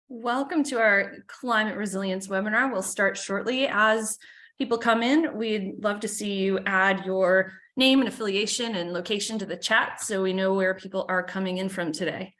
Welcome to our climate resilience webinar. We'll start shortly. As people come in, we'd love to see you add your name and affiliation and location to the chat so we know where people are coming in from today.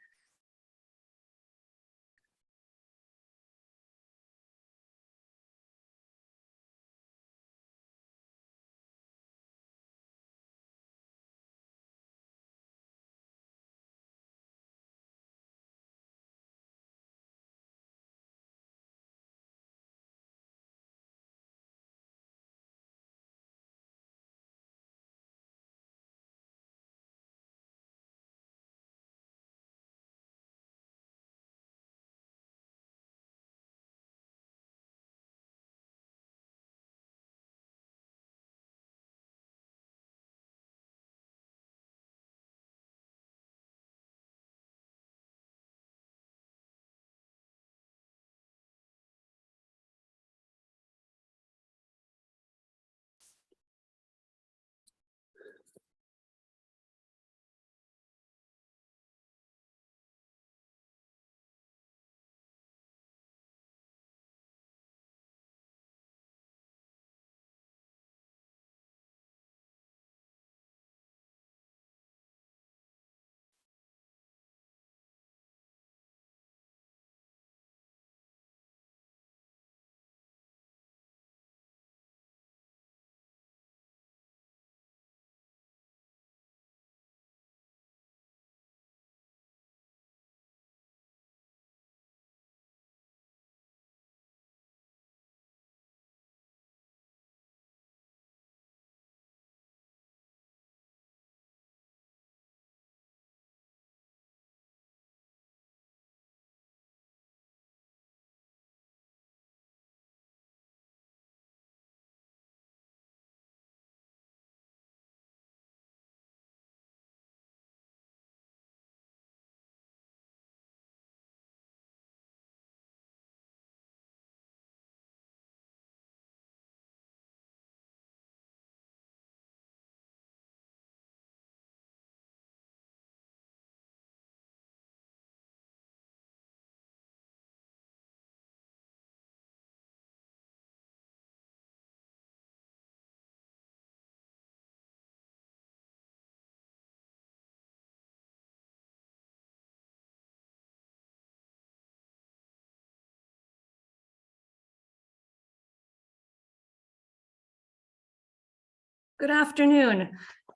Good afternoon.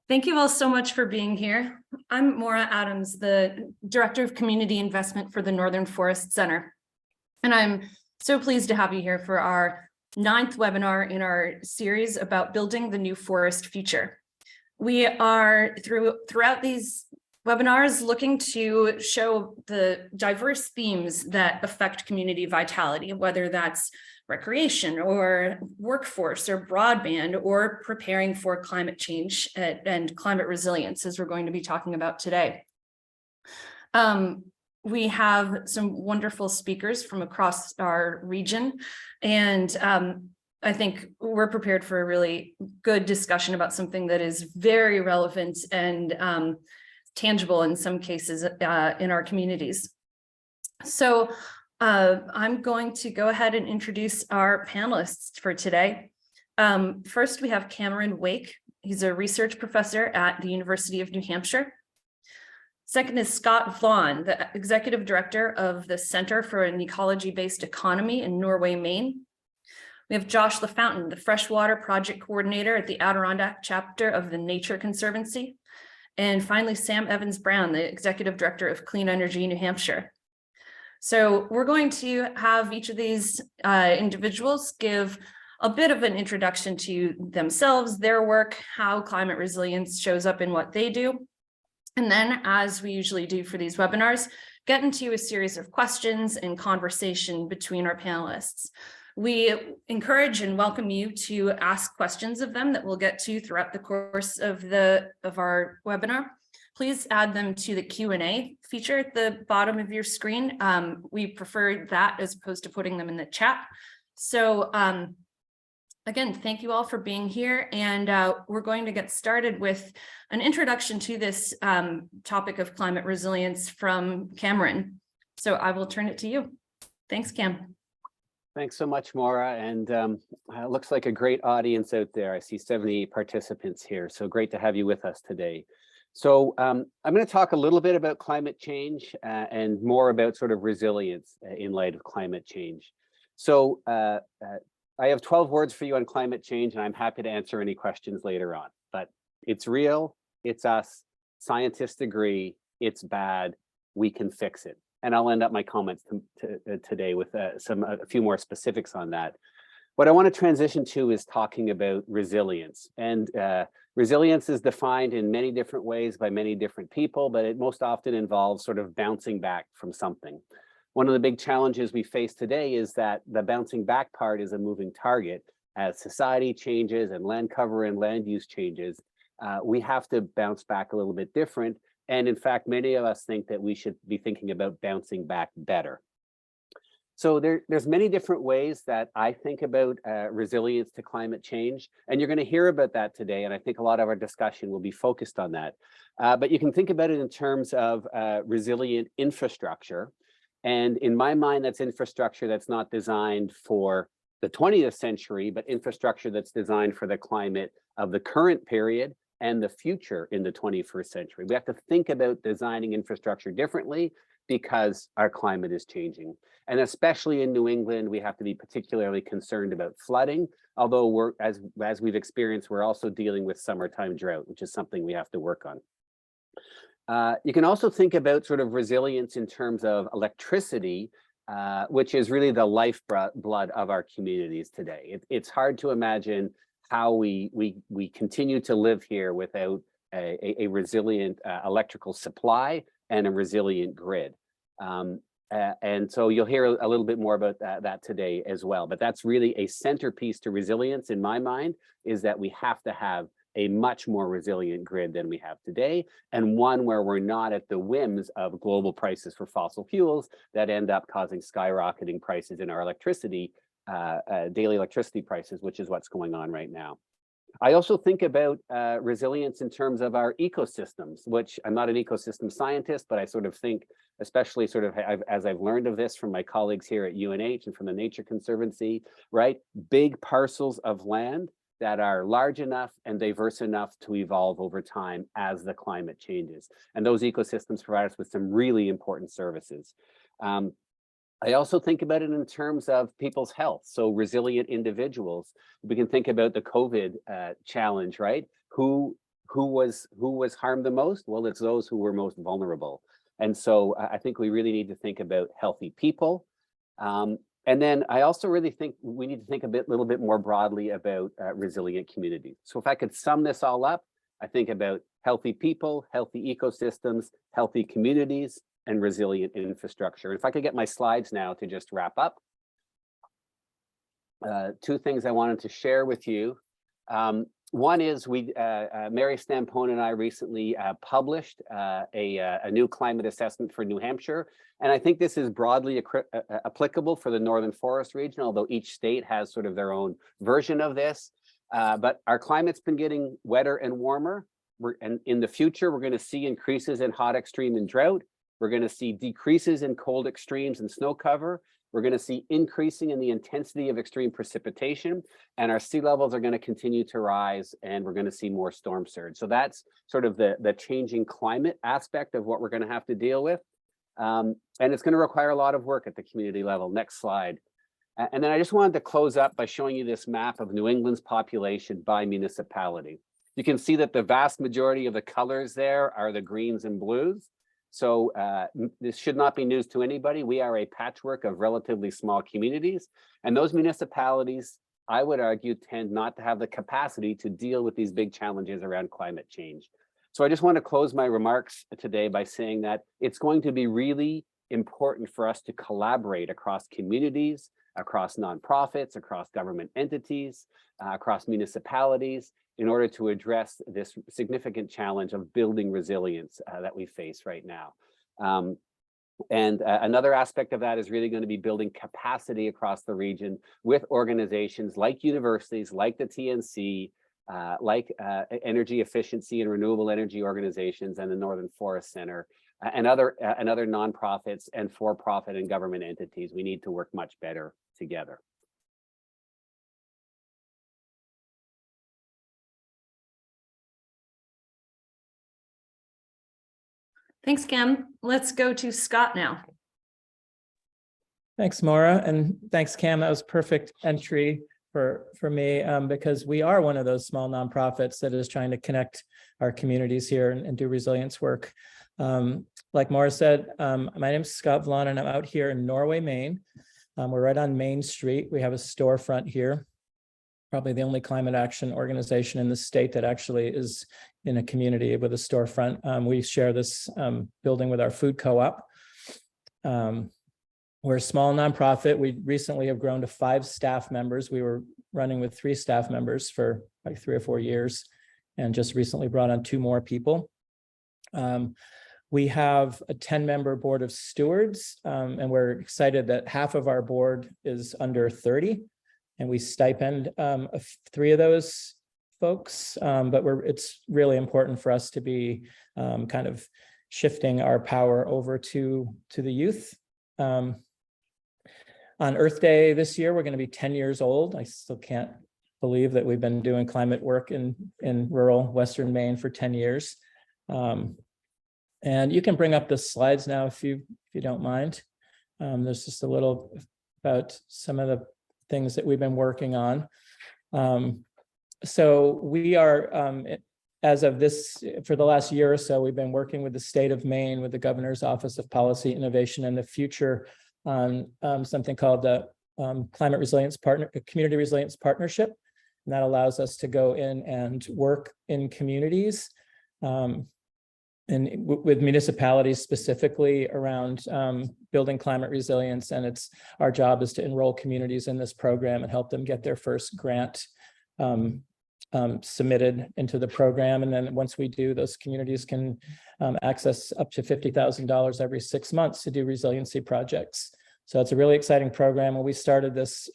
Thank you all so much for being here. I'm Maura Adams, the Director of Community Investment for the Northern Forest Center. And I'm so pleased to have you here for our 9th webinar in our series about building the new forest future. We are throughout these webinars looking to show the diverse themes that affect community vitality, whether that's recreation or workforce or broadband or preparing for climate change and climate resilience, as we're going to be talking about today. We have some wonderful speakers from across our region, and I think we're prepared for a really good discussion about something that is very relevant and tangible in some cases in our communities. So I'm going to go ahead and introduce our panelists for today. First, we have Cameron Wake. He's a research professor at the University of New Hampshire. Second is Scott Vlaun, the executive director of the Center for an Ecology-Based Economy in Norway, Maine. We have Josh LaFountain, the Freshwater project coordinator at the Adirondack chapter of the Nature Conservancy. And finally, Sam Evans-Brown, the executive director of Clean Energy New Hampshire. So we're going to have each of these individuals give a bit of an introduction to themselves, their work, how climate resilience shows up in what they do. And then, as we usually do for these webinars, get into a series of questions and conversation between our panelists. We encourage and welcome you to ask questions of them that we'll get to throughout the course of our webinar. Please add them to the Q&A feature at the bottom of your screen. We prefer that as opposed to putting them in the chat. So again, thank you all for being here, and we're going to get started with an introduction to this topic of climate resilience from Cameron. So I will turn it to you. Thanks, Cam. Thanks so much, Maura. And it looks like a great audience out there. I see 78 participants here. So great to have you with us today. So I'm going to talk a little bit about climate change and more about sort of resilience in light of climate change. So I have 12 words for you on climate change, and I'm happy to answer any questions later on. But it's real, it's us, scientists agree, it's bad, we can fix it. And I'll end up my comments today with a few more specifics on that. What I want to transition to is talking about resilience. And resilience is defined in many different ways by many different people, but it most often involves sort of bouncing back from something. One of the big challenges we face today is that the bouncing back part is a moving target. As society changes and land cover and land use changes, we have to bounce back a little bit different. And in fact, many of us think that we should be thinking about bouncing back better. So there's many different ways that I think about resilience to climate change, and you're going to hear about that today, and I think a lot of our discussion will be focused on that. But you can think about it in terms of resilient infrastructure, and in my mind, that's infrastructure that's not designed for the 20th century, but infrastructure that's designed for the climate of the current period and the future in the 21st century. We have to think about designing infrastructure differently because our climate is changing. And especially in New England, we have to be particularly concerned about flooding, although as we've experienced, we're also dealing with summertime drought, which is something we have to work on. You can also think about sort of resilience in terms of electricity, which is really the lifeblood of our communities today. It's hard to imagine how we continue to live here without a resilient electrical supply and a resilient grid. And so you'll hear a little bit more about that today as well. But that's really a centerpiece to resilience in my mind, is that we have to have a much more resilient grid than we have today, and one where we're not at the whims of global prices for fossil fuels that end up causing skyrocketing prices in our electricity, daily electricity prices, which is what's going on right now. I also think about resilience in terms of our ecosystems, which I'm not an ecosystem scientist, but I sort of think, especially sort of as I've learned of this from my colleagues here at UNH and from the Nature Conservancy, right? Big parcels of land that are large enough and diverse enough to evolve over time as the climate changes. And those ecosystems provide us with some really important services. I also think about it in terms of people's health. So resilient individuals, we can think about the COVID challenge, right? Who was harmed the most? Well, it's those who were most vulnerable. And so I think we really need to think about healthy people. And then I also really think we need to think a little bit more broadly about resilient communities. So if I could sum this all up, I think about healthy people, healthy ecosystems, healthy communities, and resilient infrastructure. If I could get my slides now to just wrap up. Two things I wanted to share with you. One is Mary Stampone and I recently published a new climate assessment for New Hampshire. And I think this is broadly applicable for the Northern Forest region, although each state has sort of their own version of this. But our climate's been getting wetter and warmer. And in the future, we're going to see increases in hot extreme and drought. We're going to see decreases in cold extremes and snow cover. We're going to see increasing in the intensity of extreme precipitation, and our sea levels are going to continue to rise, and we're going to see more storm surge. So that's sort of the changing climate aspect of what we're going to have to deal with. And it's going to require a lot of work at the community level. Next slide. And then I just wanted to close up by showing you this map of New England's population by municipality. You can see that the vast majority of the colors there are the greens and blues. So this should not be news to anybody. We are a patchwork of relatively small communities, and those municipalities, I would argue, tend not to have the capacity to deal with these big challenges around climate change. So I just want to close my remarks today by saying that it's going to be really important for us to collaborate across communities, across nonprofits, across government entities, across municipalities, in order to address this significant challenge of building resilience that we face right now. Another aspect of that is really going to be building capacity across the region with organizations like universities, like the TNC, like energy efficiency and renewable energy organizations and the Northern Forest Center, and other nonprofits and for-profit and government entities. We need to work much better together. Thanks, Cam. Let's go to Scott now. Thanks, Maura, and thanks, Cam. That was perfect entry for me, because we are one of those small nonprofits that is trying to connect our communities here and do resilience work. Like Maura said, my name is Scott Vlaun, and I'm out here in Norway, Maine. We're right on Main Street. We have a storefront here, probably the only climate action organization in the state that actually is in a community with a storefront. We share this building with our food co-op. We're a small nonprofit. We recently have grown to 5 staff members. We were running with 3 staff members for like 3 or 4 years, and just recently brought on 2 more people. We have a 10-member board of stewards, and we're excited that half of our board is under 30, and we stipend 3 of those folks. But it's really important for us to be kind of shifting our power over to the youth. On Earth Day this year, we're going to be 10 years old. I still can't believe that we've been doing climate work in rural Western Maine for 10 years. And you can bring up the slides now if you don't mind. There's just a little about some of the things that we've been working on. So we are, as of this, for the last year or so, we've been working with the state of Maine, with the Governor's Office of Policy, Innovation, and the Future on something called the Community Resilience Partnership. And that allows us to go in and work in communities and with municipalities specifically around building climate resilience. And our job is to enroll communities in this program and help them get their first grant submitted into the program. And then once we do, those communities can access up to $50,000 every 6 months to do resiliency projects. So it's a really exciting program. When we started this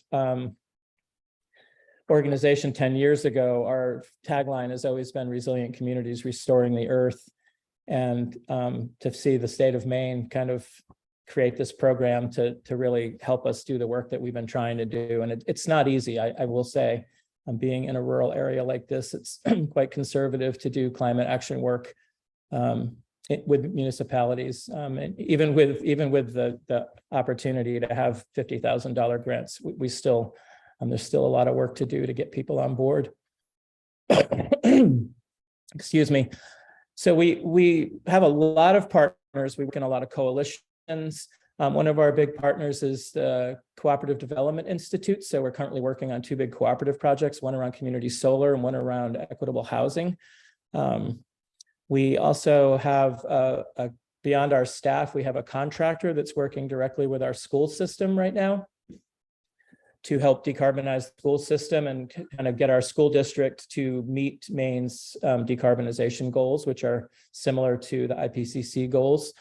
organization 10 years ago, our tagline has always been resilient communities, restoring the earth. And to see the state of Maine kind of create this program to really help us do the work that we've been trying to do. And it's not easy, I will say. Being in a rural area like this, it's quite conservative to do climate action work with municipalities, and even with the opportunity to have $50,000 grants, we still there's still a lot of work to do to get people on board. Excuse me. So we have a lot of partners. We work in a lot of coalitions. One of our big partners is the Cooperative Development Institute. So we're currently working on 2 big cooperative projects, one around community solar and one around equitable housing. We also have, beyond our staff, we have a contractor that's working directly with our school system right now to help decarbonize the school system and kind of get our school district to meet Maine's decarbonization goals, which are similar to the IPCC goals.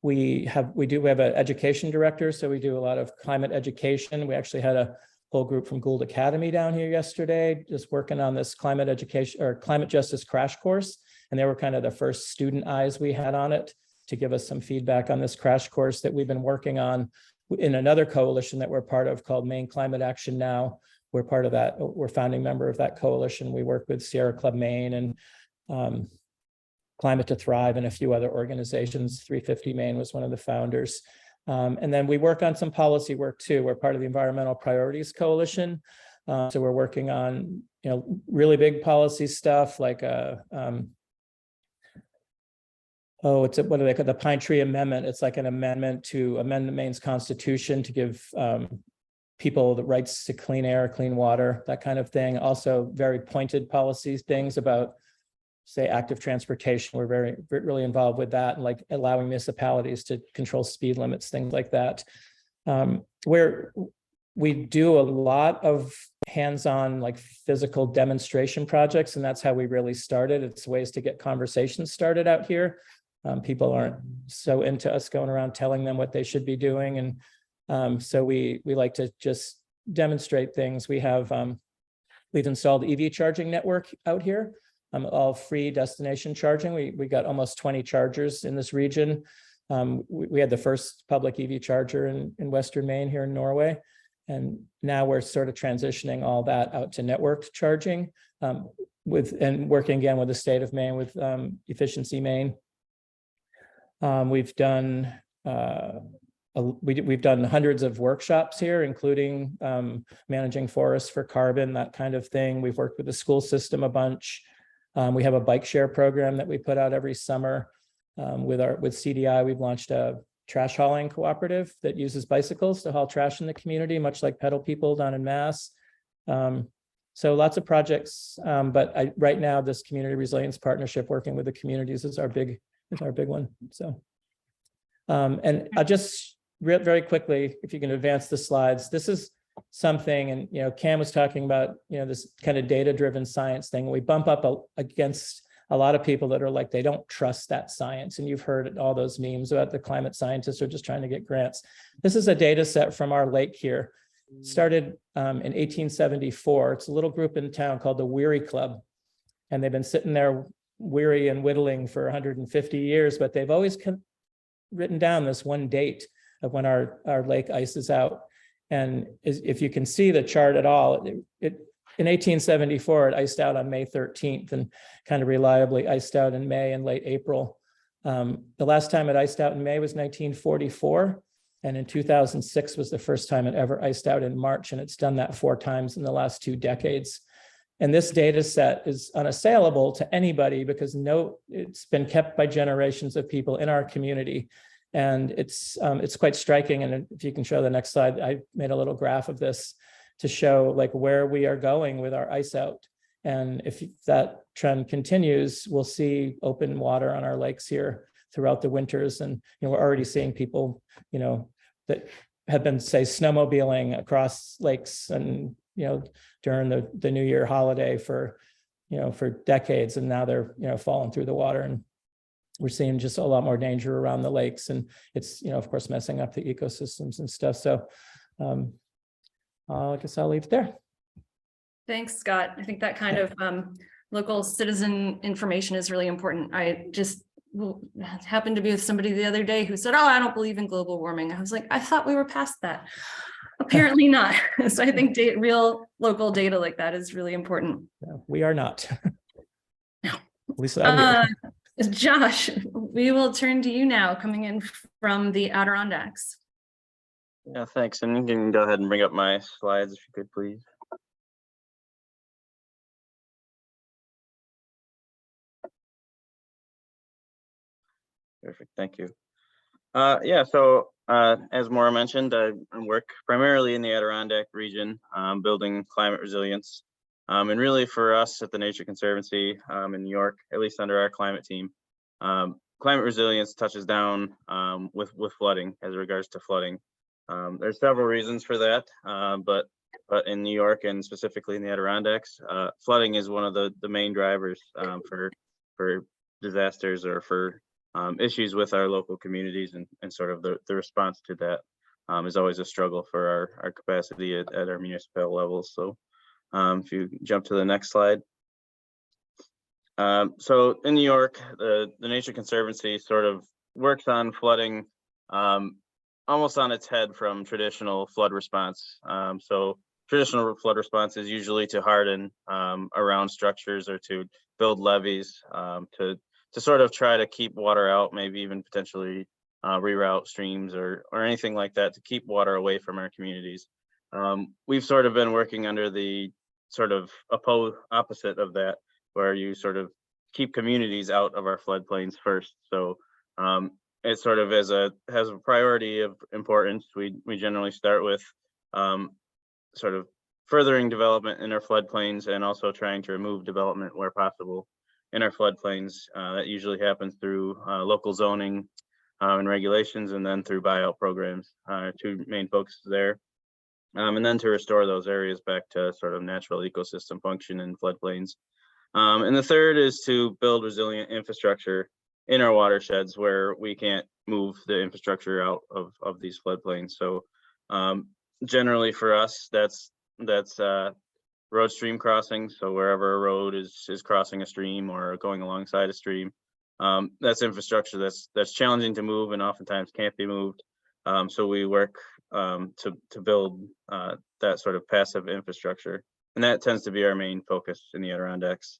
We have an education director, so we do a lot of climate education. We actually had a whole group from Gould Academy down here yesterday, just working on this climate education or climate justice crash course. And they were kind of the first student eyes we had on it to give us some feedback on this crash course that we've been working on in another coalition that we're part of called Maine Climate Action Now. We're part of that. We're founding member of that coalition. We work with Sierra Club Maine and Climate to Thrive and a few other organizations. 350 Maine was one of the founders. And then we work on some policy work too. We're part of the Environmental Priorities Coalition. So we're working on, really big policy stuff like what do they call the Pine Tree Amendment? It's like an amendment to amend Maine's Constitution to give people the rights to clean air, clean water, that kind of thing. Also very pointed policies, things about, say, active transportation. We're really involved with that, and like allowing municipalities to control speed limits, things like that. Where we do a lot of hands-on, like physical demonstration projects, and that's how we really started. It's ways to get conversations started out here. People aren't so into us going around telling them what they should be doing, and so we like to just demonstrate things. We've installed EV charging network out here. all free destination charging. We got almost 20 chargers in this region. We had the first public EV charger in Western Maine here in Norway. And now we're sort of transitioning all that out to networked charging and working again with the state of Maine with Efficiency Maine. We've done hundreds of workshops here, including managing forests for carbon, that kind of thing. We've worked with the school system a bunch. We have a bike share program that we put out every summer. With CDI, we've launched a trash hauling cooperative that uses bicycles to haul trash in the community, much like Pedal People down in Mass. So lots of projects, but right now this community resilience partnership working with the communities is our big one. So, and I'll just very quickly, if you can advance the slides, this is something, and Cam was talking about this kind of data-driven science thing. We bump up against a lot of people that are like, they don't trust that science. And you've heard all those memes about the climate scientists are just trying to get grants. This is a data set from our lake here. Started in 1874. It's a little group in town called the Weary Club. And they've been sitting there weary and whittling for 150 years, but they've always written down this one date of when our lake ices out. And if you can see the chart at all, in 1874, it iced out on May 13th and kind of reliably iced out in May and late April. The last time it iced out in May was 1944. And in 2006 was the first time it ever iced out in March. And it's done that 4 times in the last 2 decades. And this data set is unassailable to anybody because it's been kept by generations of people in our community. And it's quite striking. And if you can show the next slide, I made a little graph of this to show like where we are going with our ice out. And if that trend continues, we'll see open water on our lakes here throughout the winters. And we're already seeing people, that have been, say, snowmobiling across lakes and, during the New Year holiday for decades. And now they're, falling through the water. And we're seeing just a lot more danger around the lakes. And it's, of course, messing up the ecosystems and stuff. So, I guess I'll leave it there. Thanks, Scott. I think that kind of local citizen information is really important. I just happened to be with somebody the other day who said, "Oh, I don't believe in global warming." I was like, I thought we were past that. Apparently not. So I think real local data like that is really important. No, we are not. No. At least I'm here. Josh, we will turn to you now, coming in from the Adirondacks. Yeah, thanks. And you can go ahead and bring up my slides if you could, please. Perfect, thank you. Yeah, so as Maura mentioned, I work primarily in the Adirondack region, building climate resilience. And really for us at the Nature Conservancy in New York, at least under our climate team, climate resilience touches down with flooding as regards to flooding. There's several reasons for that, but in New York and specifically in the Adirondacks, flooding is one of the main drivers for disasters or for issues with our local communities, and sort of the response to that is always a struggle for our capacity at our municipal levels. So if you jump to the next slide. So in New York, the Nature Conservancy sort of works on flooding almost on its head from traditional flood response. So traditional flood response is usually to harden around structures or to build levees to sort of try to keep water out, maybe even potentially reroute streams or anything like that to keep water away from our communities. We've sort of been working under the sort of opposite of that, where you sort of keep communities out of our floodplains first. So it sort of has a priority of importance. We generally start with sort of furthering development in our floodplains and also trying to remove development where possible in our floodplains. That usually happens through local zoning and regulations, and then through buyout programs, 2 main focuses there. And then to restore those areas back to sort of natural ecosystem function in floodplains. And the third is to build resilient infrastructure in our watersheds where we can't move the infrastructure out of these floodplains. So generally for us, that's road stream crossings. So wherever a road is crossing a stream or going alongside a stream, that's infrastructure that's challenging to move and oftentimes can't be moved. So we work to build that sort of passive infrastructure, and that tends to be our main focus in the Adirondacks.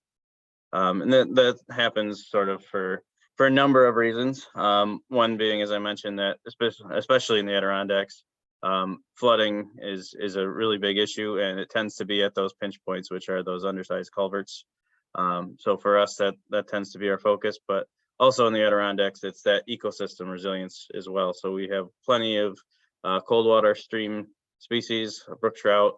And that happens sort of for a number of reasons. One being, as I mentioned, that especially in the Adirondacks, flooding is a really big issue, and it tends to be at those pinch points, which are those undersized culverts. So for us, that tends to be our focus, but also in the Adirondacks, it's that ecosystem resilience as well. So we have plenty of cold water stream species, brook trout,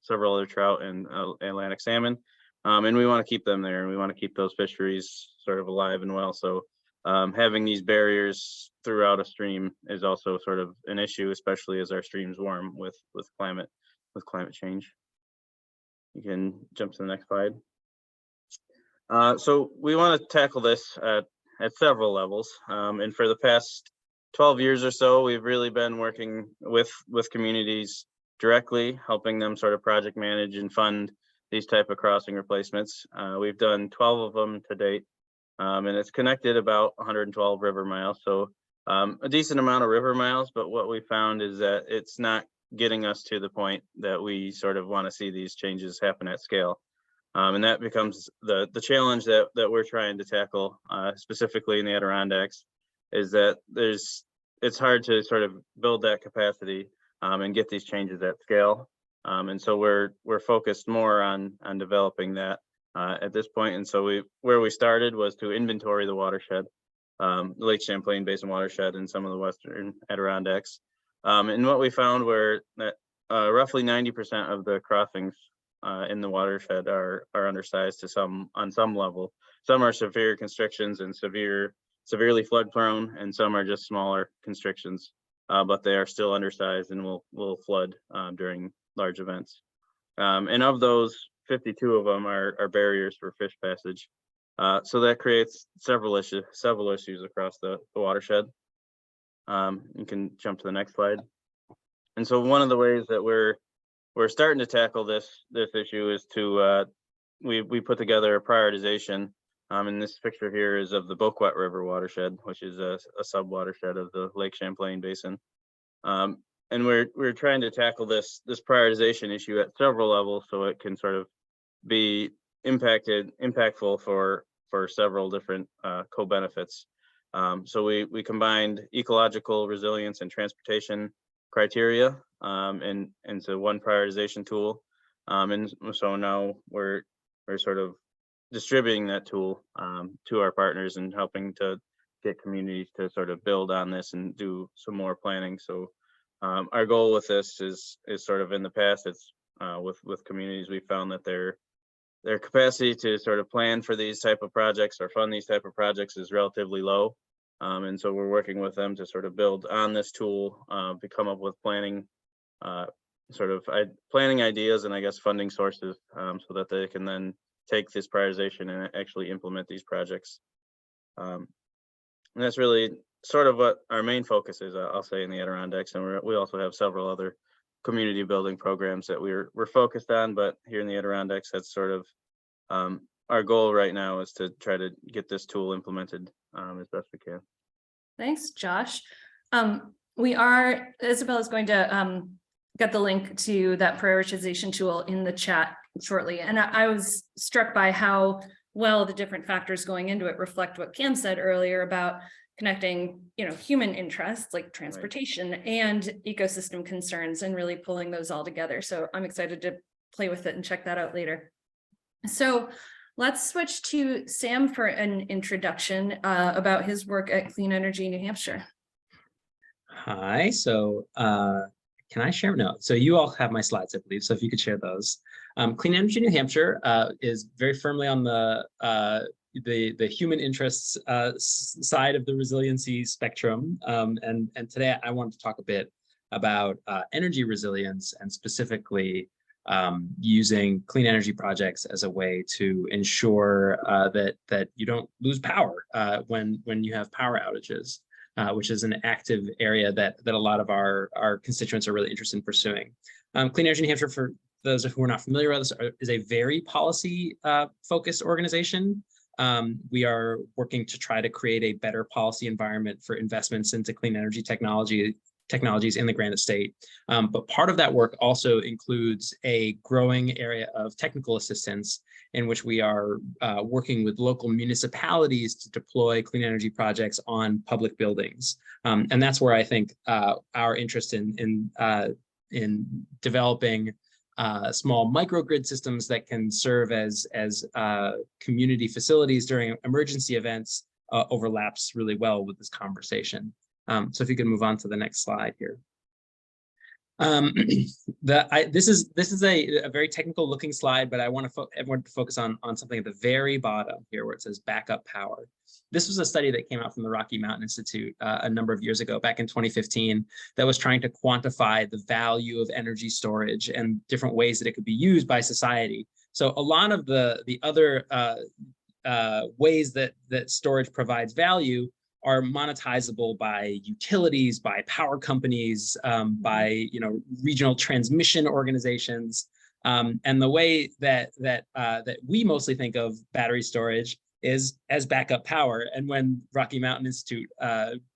several other trout, and Atlantic salmon. And we want to keep them there, and we want to keep those fisheries sort of alive and well. So having these barriers throughout a stream is also sort of an issue, especially as our streams warm with climate change. You can jump to the next slide. So we want to tackle this at several levels, and for the past 12 years or so, we've really been working with communities directly, helping them sort of project manage and fund these type of crossing replacements. We've done 12 of them to date, and it's connected about 112 river miles. So a decent amount of river miles, but what we found is that it's not getting us to the point that we sort of want to see these changes happen at scale. And that becomes the challenge that we're trying to tackle, specifically in the Adirondacks, is that it's hard to sort of build that capacity and get these changes at scale. And so we're focused more on developing that at this point. And so where we started was to inventory the watershed, the Lake Champlain Basin watershed and some of the Western Adirondacks. And what we found were that roughly 90% of the crossings in the watershed are undersized on some level. Some are severe constrictions and severely flood prone, and some are just smaller constrictions, but they are still undersized and will flood during large events. And of those, 52 of them are barriers for fish passage. So that creates several issues across the watershed. You can jump to the next slide. And so one of the ways that we're starting to tackle this issue is to we put together a prioritization. And this picture here is of the Boquet River watershed, which is a sub watershed of the Lake Champlain Basin. And we're trying to tackle this prioritization issue at several levels, so it can sort of be impactful for several different co-benefits. So we combined ecological resilience and transportation criteria into one prioritization tool. And so now we're sort of distributing that tool to our partners and helping to get communities to sort of build on this and do some more planning. So our goal with this is sort of in the past, it's with communities, we found that their capacity to sort of plan for these type of projects or fund these type of projects is relatively low. And so we're working with them to sort of build on this tool, to come up with planning ideas and I guess funding sources, so that they can then take this prioritization and actually implement these projects. And that's really sort of what our main focus is, I'll say, in the Adirondacks. And we also have several other community building programs that we're focused on, but here in the Adirondacks, that's sort of our goal right now is to try to get this tool implemented as best we can. Thanks, Josh. Isabella's going to get the link to that prioritization tool in the chat shortly. And I was struck by how well the different factors going into it reflect what Cam said earlier about connecting, human interests like transportation and ecosystem concerns and really pulling those all together. So I'm excited to play with it and check that out later. So let's switch to Sam for an introduction about his work at Clean Energy New Hampshire. Hi, so can I share? No, so you all have my slides, I believe, so if you could share those. Clean Energy New Hampshire is very firmly on the human interests side of the resiliency spectrum. And today I want to talk a bit about energy resilience and specifically using clean energy projects as a way to ensure that you don't lose power when you have power outages, which is an active area that a lot of our constituents are really interested in pursuing. Clean Energy New Hampshire, for those who are not familiar with us, is a very policy focused organization. We are working to try to create a better policy environment for investments into clean energy technologies in the Granite State. But part of that work also includes a growing area of technical assistance in which we are working with local municipalities to deploy clean energy projects on public buildings. And that's where I think our interest in developing small microgrid systems that can serve as community facilities during emergency events overlaps really well with this conversation. So if you could move on to the next slide here. This is a very technical looking slide, but I want everyone to focus on something at the very bottom here where it says backup power. This was a study that came out from the Rocky Mountain Institute a number of years ago, back in 2015, that was trying to quantify the value of energy storage and different ways that it could be used by society. So a lot of the other ways that storage provides value are monetizable by utilities, by power companies, by regional transmission organizations, and the way that we mostly think of battery storage is as backup power. And when Rocky Mountain Institute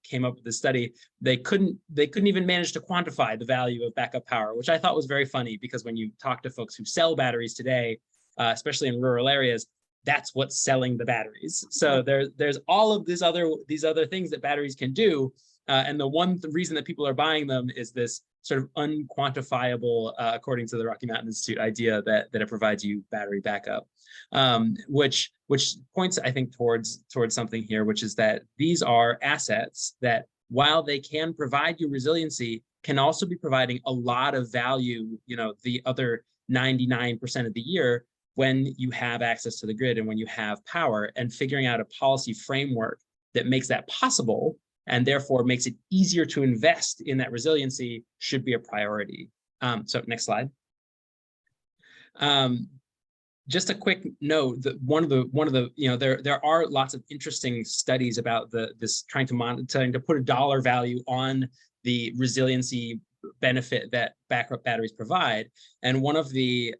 came up with this study, they couldn't even manage to quantify the value of backup power, which I thought was very funny, because when you talk to folks who sell batteries today, especially in rural areas, that's what's selling the batteries. So there's all of these other things that batteries can do, and the reason that people are buying them is this sort of unquantifiable, according to the Rocky Mountain Institute, idea that it provides you battery backup, which points, I think, towards something here, which is that these are assets that, while they can provide you resiliency, can also be providing a lot of value, the other 99% of the year, when you have access to the grid and when you have power, and figuring out a policy framework that makes that possible and therefore makes it easier to invest in that resiliency should be a priority. So next slide. Just a quick note that one of the there are lots of interesting studies about this trying to put a dollar value on the resiliency benefit that backup batteries provide, and one of the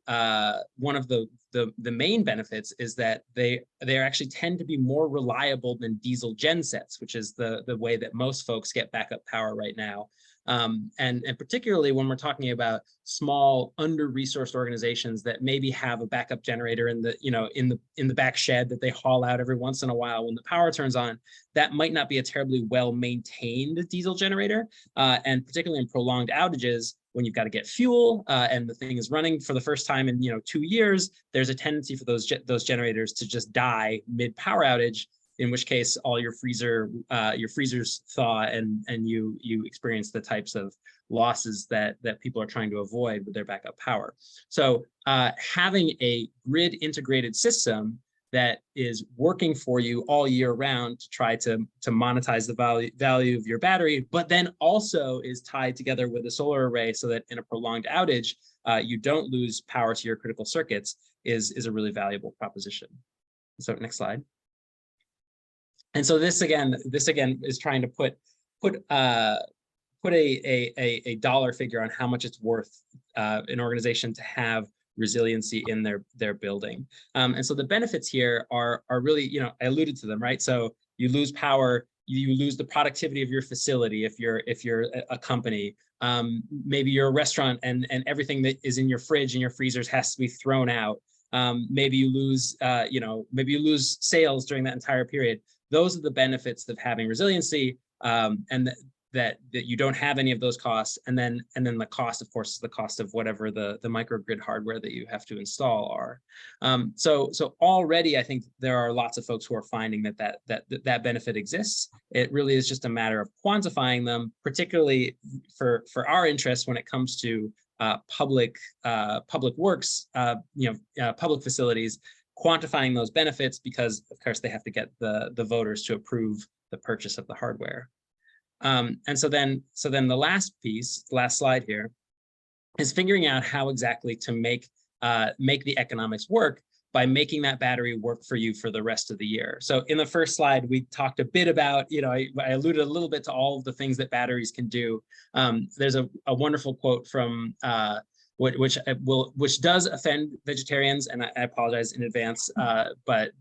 main benefits is that they actually tend to be more reliable than diesel gen sets, which is the way that most folks get backup power right now. And particularly when we're talking about small under-resourced organizations that maybe have a backup generator in the back shed that they haul out every once in a while when the power turns on, that might not be a terribly well-maintained diesel generator. And particularly in prolonged outages, when you've got to get fuel and the thing is running for the first time in 2 years, there's a tendency for those generators to just die mid-power outage, in which case all your freezers thaw and you experience the types of losses that people are trying to avoid with their backup power. So having a grid integrated system that is working for you all year round to try to monetize the value of your battery, but then also is tied together with a solar array so that in a prolonged outage, you don't lose power to your critical circuits is a really valuable proposition. So next slide. And so this again is trying to put a dollar figure on how much it's worth an organization to have resiliency in their building. And so the benefits here are really, I alluded to them, right? So you lose power, you lose the productivity of your facility if you're a company. Maybe you're a restaurant and everything that is in your fridge and your freezers has to be thrown out. Maybe you lose sales during that entire period. Those are the benefits of having resiliency, and that you don't have any of those costs. And then the cost, of course, is the cost of whatever the microgrid hardware that you have to install are. So already, I think there are lots of folks who are finding that benefit exists. It really is just a matter of quantifying them, particularly for our interests when it comes to public works, public facilities, quantifying those benefits, because of course they have to get the voters to approve the purchase of the hardware. And so then the last slide here is figuring out how exactly to make the economics work by making that battery work for you for the rest of the year. So in the first slide, we talked a bit about, I alluded a little bit to all of the things that batteries can do. There's a wonderful quote from which does offend vegetarians, and I apologize in advance. But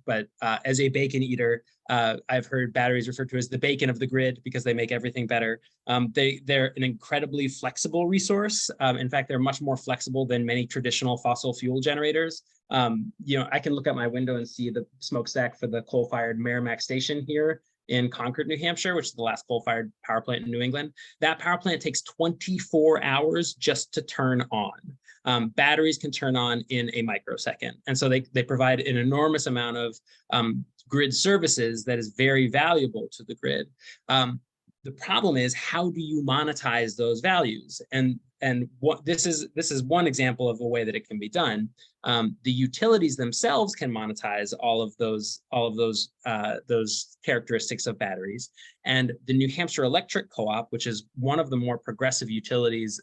as a bacon eater, I've heard batteries referred to as the bacon of the grid because they make everything better. They're an incredibly flexible resource. In fact, they're much more flexible than many traditional fossil fuel generators. I can look out my window and see the smokestack for the coal-fired Merrimack station here in Concord, New Hampshire, which is the last coal-fired power plant in New England. That power plant takes 24 hours just to turn on. Batteries can turn on in a microsecond. And so they provide an enormous amount of grid services that is very valuable to the grid. The problem is, how do you monetize those values? And what this is one example of a way that it can be done. The utilities themselves can monetize all of those characteristics of batteries. And the New Hampshire Electric Co-op, which is one of the more progressive utilities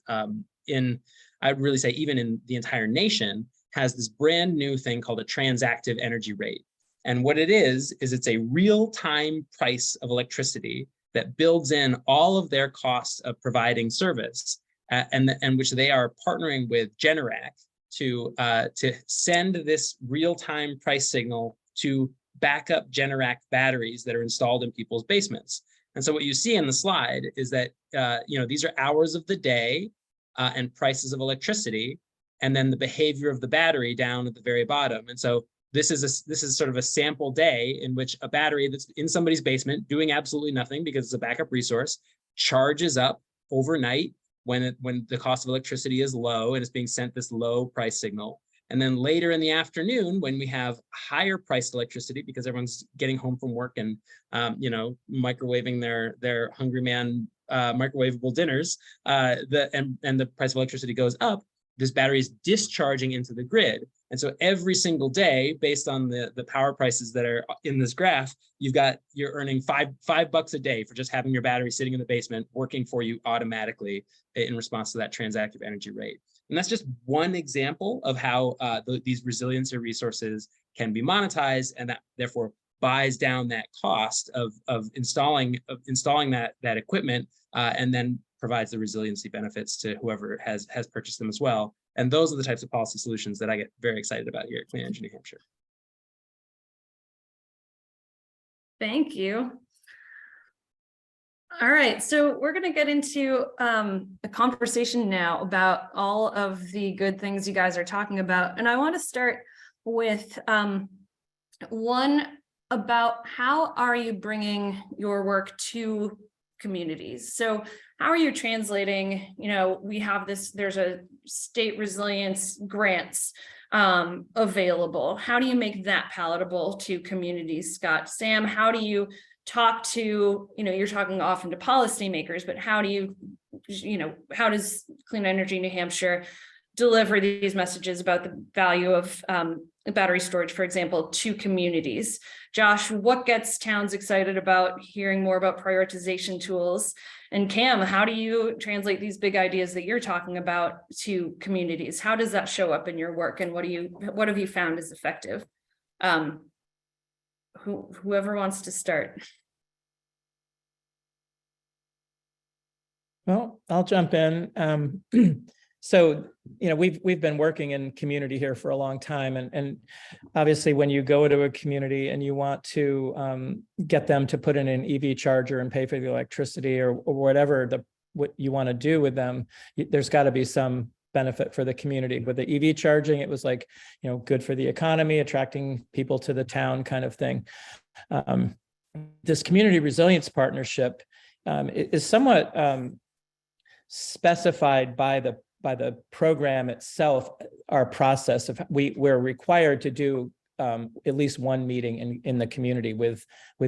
I'd really say even in the entire nation, has this brand new thing called a transactive energy rate. And what it is it's a real-time price of electricity that builds in all of their costs of providing service, and which they are partnering with Generac to send this real-time price signal to backup Generac batteries that are installed in people's basements. And so what you see in the slide is that these are hours of the day and prices of electricity, and then the behavior of the battery down at the very bottom. And so this is sort of a sample day in which a battery that's in somebody's basement doing absolutely nothing because it's a backup resource charges up overnight when the cost of electricity is low and it's being sent this low price signal. And then later in the afternoon, when we have higher priced electricity because everyone's getting home from work and microwaving their Hungry Man microwavable dinners, and the price of electricity goes up, this battery is discharging into the grid. And so every single day, based on the power prices that are in this graph, you're earning $5 a day for just having your battery sitting in the basement working for you automatically in response to that transactive energy rate. And that's just one example of how these resiliency resources can be monetized, and that therefore buys down that cost of installing that equipment, and then provides the resiliency benefits to whoever has purchased them as well. And those are the types of policy solutions that I get very excited about here at Clean Energy New Hampshire. Thank you. All right, so we're going to get into a conversation now about all of the good things you guys are talking about. And I want to start with one about how are you bringing your work to communities? So how are you translating, we have there's a state resilience grants available. How do you make that palatable to communities, Scott? Sam, how do you talk to, you're talking often to policymakers, but how does Clean Energy New Hampshire deliver these messages about the value of battery storage, for example, to communities? Josh, what gets towns excited about hearing more about prioritization tools? And Cam, how do you translate these big ideas that you're talking about to communities? How does that show up in your work, and what have you found is effective? Whoever wants to start. Well, I'll jump in. So, we've been working in community here for a long time, and obviously when you go to a community and you want to get them to put in an EV charger and pay for the electricity or whatever what you want to do with them, there's got to be some benefit for the community. With the EV charging, it was like, good for the economy, attracting people to the town kind of thing. This community resilience partnership is somewhat specified by the program itself. Our process of we're required to do at least one meeting in the community with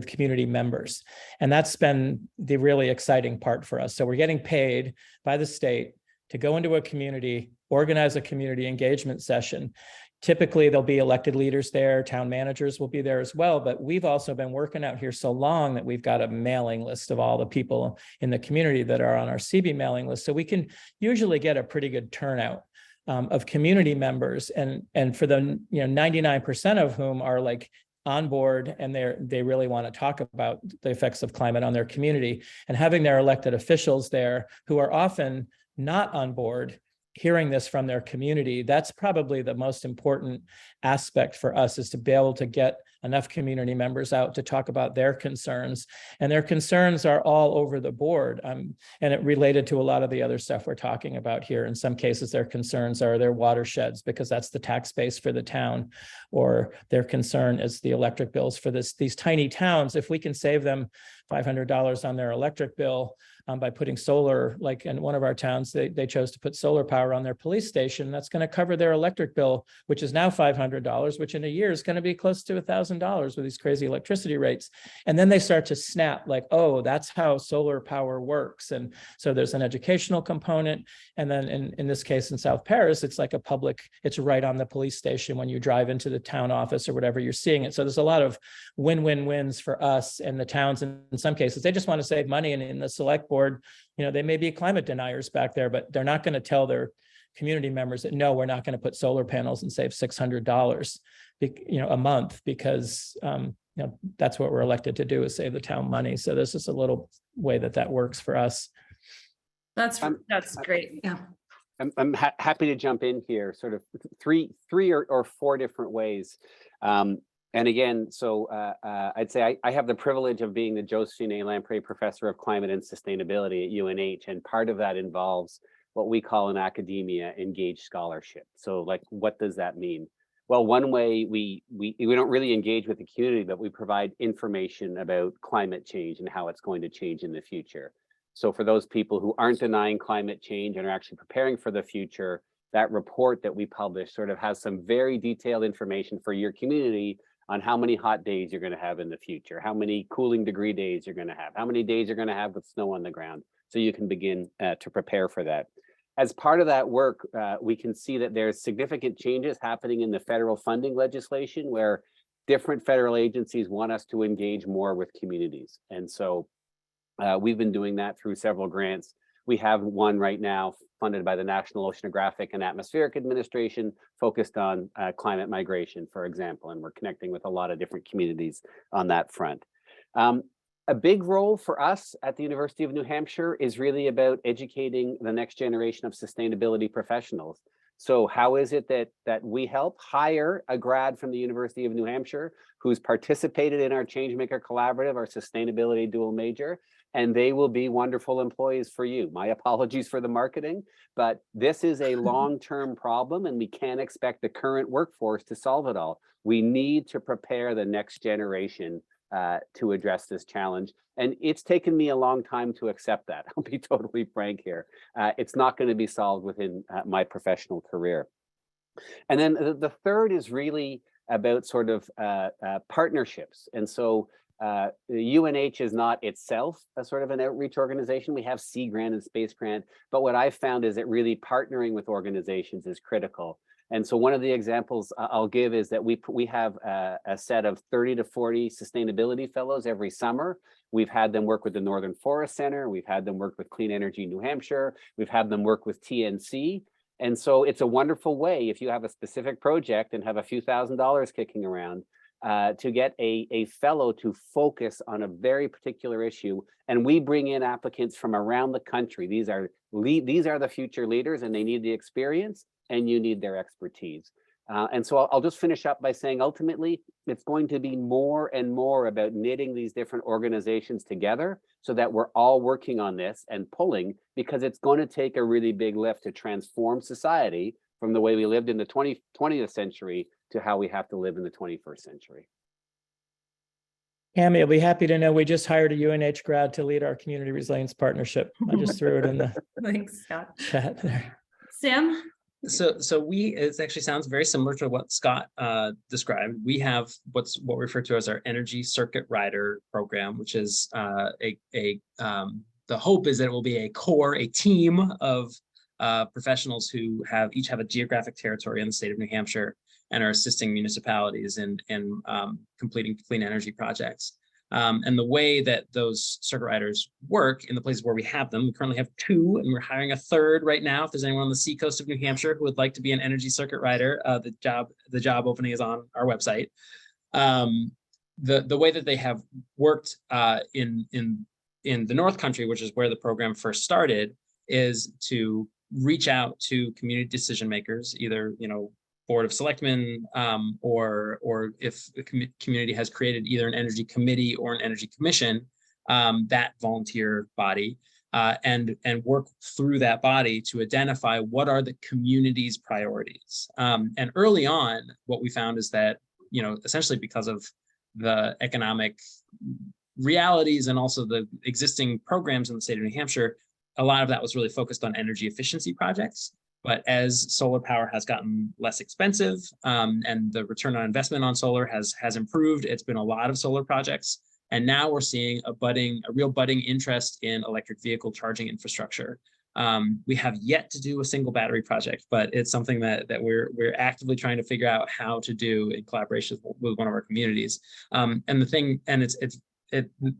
community members, and that's been the really exciting part for us. So we're getting paid by the state to go into a community, organize a community engagement session. Typically, there'll be elected leaders there, town managers will be there as well, but we've also been working out here so long that we've got a mailing list of all the people in the community that are on our CB mailing list. So we can usually get a pretty good turnout of community members, and for the 99% of whom are like on board, and they really want to talk about the effects of climate on their community, and having their elected officials there who are often not on board hearing this from their community. That's probably the most important aspect for us, is to be able to get enough community members out to talk about their concerns. And their concerns are all over the board. And it related to a lot of the other stuff we're talking about here. In some cases, their concerns are their watersheds, because that's the tax base for the town, or their concern is the electric bills for these tiny towns. If we can save them $500 on their electric bill, by putting solar, like in one of our towns, they chose to put solar power on their police station. That's going to cover their electric bill, which is now $500, which in a year is going to be close to $1,000 with these crazy electricity rates. And then they start to snap, like, oh, that's how solar power works. And so there's an educational component. And then in this case, in South Paris, it's like a public, it's right on the police station. When you drive into the town office or whatever, you're seeing it. So there's a lot of win-win-wins for us and the towns. And in some cases, they just want to save money. And in the select board, they may be climate deniers back there, but they're not going to tell their community members that, no, we're not going to put solar panels and save $600 a month, because that's what we're elected to do, is save the town money. So this is a little way that works for us. That's great. Yeah. I'm happy to jump in here, sort of three or four different ways. And again, so I'd say I have the privilege of being the Josephine A. Lamprey Professor of Climate and Sustainability at UNH, and part of that involves what we call in academia engaged scholarship. So, like, what does that mean? Well, one way we don't really engage with the community, but we provide information about climate change and how it's going to change in the future. So for those people who aren't denying climate change and are actually preparing for the future, that report that we publish sort of has some very detailed information for your community on how many hot days you're going to have in the future, how many cooling degree days you're going to have, how many days you're going to have with snow on the ground, so you can begin to prepare for that. As part of that work, we can see that there's significant changes happening in the federal funding legislation, where different federal agencies want us to engage more with communities. And so we've been doing that through several grants. We have one right now funded by the National Oceanographic and Atmospheric Administration, focused on climate migration, for example, and we're connecting with a lot of different communities on that front. A big role for us at the University of New Hampshire is really about educating the next generation of sustainability professionals. So how is it that we help hire a grad from the University of New Hampshire who's participated in our Changemaker Collaborative, our sustainability dual major, and they will be wonderful employees for you. My apologies for the marketing, but this is a long-term problem, and we can't expect the current workforce to solve it all. We need to prepare the next generation to address this challenge. And it's taken me a long time to accept that. I'll be totally frank here. It's not going to be solved within my professional career. And then the third is really about sort of partnerships. And so the UNH is not itself a sort of an outreach organization. We have Sea Grant and Space Grant, but what I've found is that really partnering with organizations is critical. And so one of the examples I'll give is that we have a set of 30 to 40 sustainability fellows every summer. We've had them work with the Northern Forest Center. We've had them work with Clean Energy New Hampshire. We've had them work with TNC. And so it's a wonderful way, if you have a specific project and have a few $1,000s kicking around, to get a fellow to focus on a very particular issue. And we bring in applicants from around the country. These are the future leaders, and they need the experience, and you need their expertise. And so I'll just finish up by saying, ultimately, it's going to be more and more about knitting these different organizations together so that we're all working on this and pulling, because it's going to take a really big lift to transform society from the way we lived in the 20th century to how we have to live in the 21st century. Tammy, I'll be happy to know we just hired a UNH grad to lead our community resilience partnership. I just threw it in the Thanks, Scott. chat there. Sam? So it actually sounds very similar to what Scott described. We have what we refer to as our Energy Circuit Rider program, which is the hope is that it will be a team of professionals who each have a geographic territory in the state of New Hampshire and are assisting municipalities in completing clean energy projects. And the way that those circuit riders work in the places where we have them, we currently have 2, and we're hiring a 3rd right now. If there's anyone on the seacoast of New Hampshire who would like to be an energy circuit rider, the job opening is on our website. The way that they have worked in the North Country, which is where the program first started, is to reach out to community decision makers, either, Board of Selectmen, or if the community has created either an energy committee or an energy commission, that volunteer body, and work through that body to identify what are the community's priorities. And early on, what we found is that, essentially because of the economic realities and also the existing programs in the state of New Hampshire, a lot of that was really focused on energy efficiency projects. But as solar power has gotten less expensive, and the return on investment on solar has improved, it's been a lot of solar projects. And now we're seeing a real budding interest in electric vehicle charging infrastructure. We have yet to do a single battery project, but it's something that we're actively trying to figure out how to do in collaboration with one of our communities.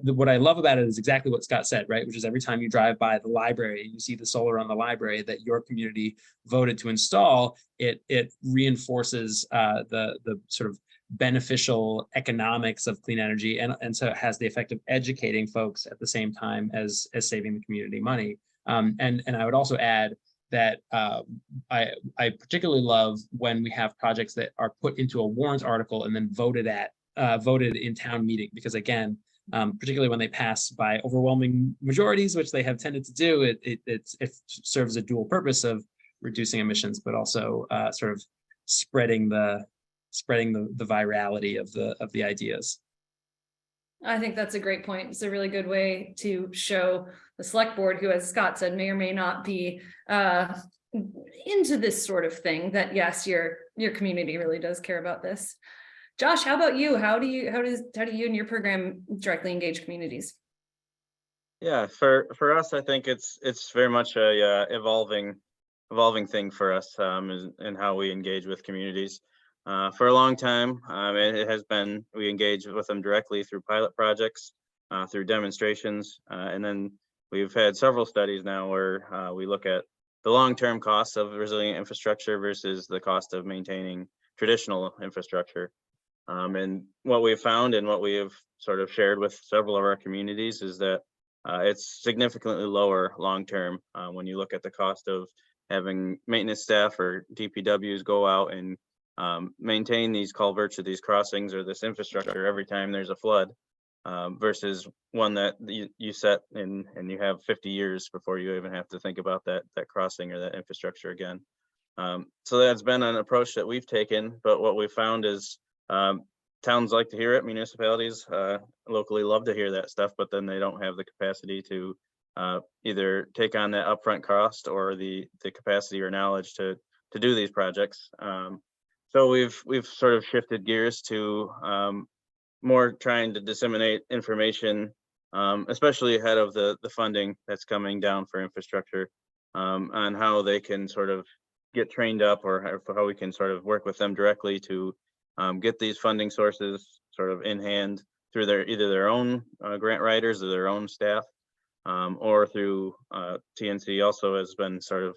What I love about it is exactly what Scott said, right? Which is every time you drive by the library and you see the solar on the library that your community voted to install, it reinforces the sort of beneficial economics of clean energy, and so it has the effect of educating folks at the same time as saving the community money. And I would also add that I particularly love when we have projects that are put into a warrant article and then voted in town meeting, because again, particularly when they pass by overwhelming majorities, which they have tended to do, it serves a dual purpose of reducing emissions, but also sort of spreading the virality of the ideas. I think that's a great point. It's a really good way to show the select board, who, as Scott said, may or may not be into this sort of thing, that yes, your community really does care about this. Josh, how about you? How do you and your program directly engage communities? Yeah, for us, I think it's very much a evolving thing for us, in how we engage with communities. For a long time, it has been, we engage with them directly through pilot projects, through demonstrations, and then we've had several studies now where we look at the long-term costs of resilient infrastructure versus the cost of maintaining traditional infrastructure. And what we've found and what we have sort of shared with several of our communities is that it's significantly lower long-term when you look at the cost of having maintenance staff or DPWs go out and maintain these culverts or these crossings or this infrastructure every time there's a flood, versus one that you set in and you have 50 years before you even have to think about that crossing or that infrastructure again. So that's been an approach that we've taken, but what we've found is towns like to hear it, municipalities locally love to hear that stuff, but then they don't have the capacity to either take on that upfront cost or the capacity or knowledge to do these projects. So we've sort of shifted gears to more trying to disseminate information, especially ahead of the funding that's coming down for infrastructure, on how they can sort of get trained up, or how we can sort of work with them directly to get these funding sources sort of in hand through either their own grant writers or their own staff, or through TNC also has been sort of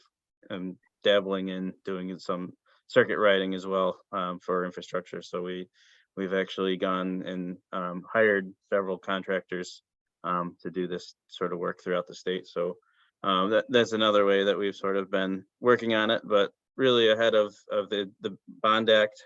dabbling in doing some circuit writing as well, for infrastructure. So we've actually gone and hired several contractors to do this sort of work throughout the state. So that's another way that we've sort of been working on it, but really ahead of the Bond Act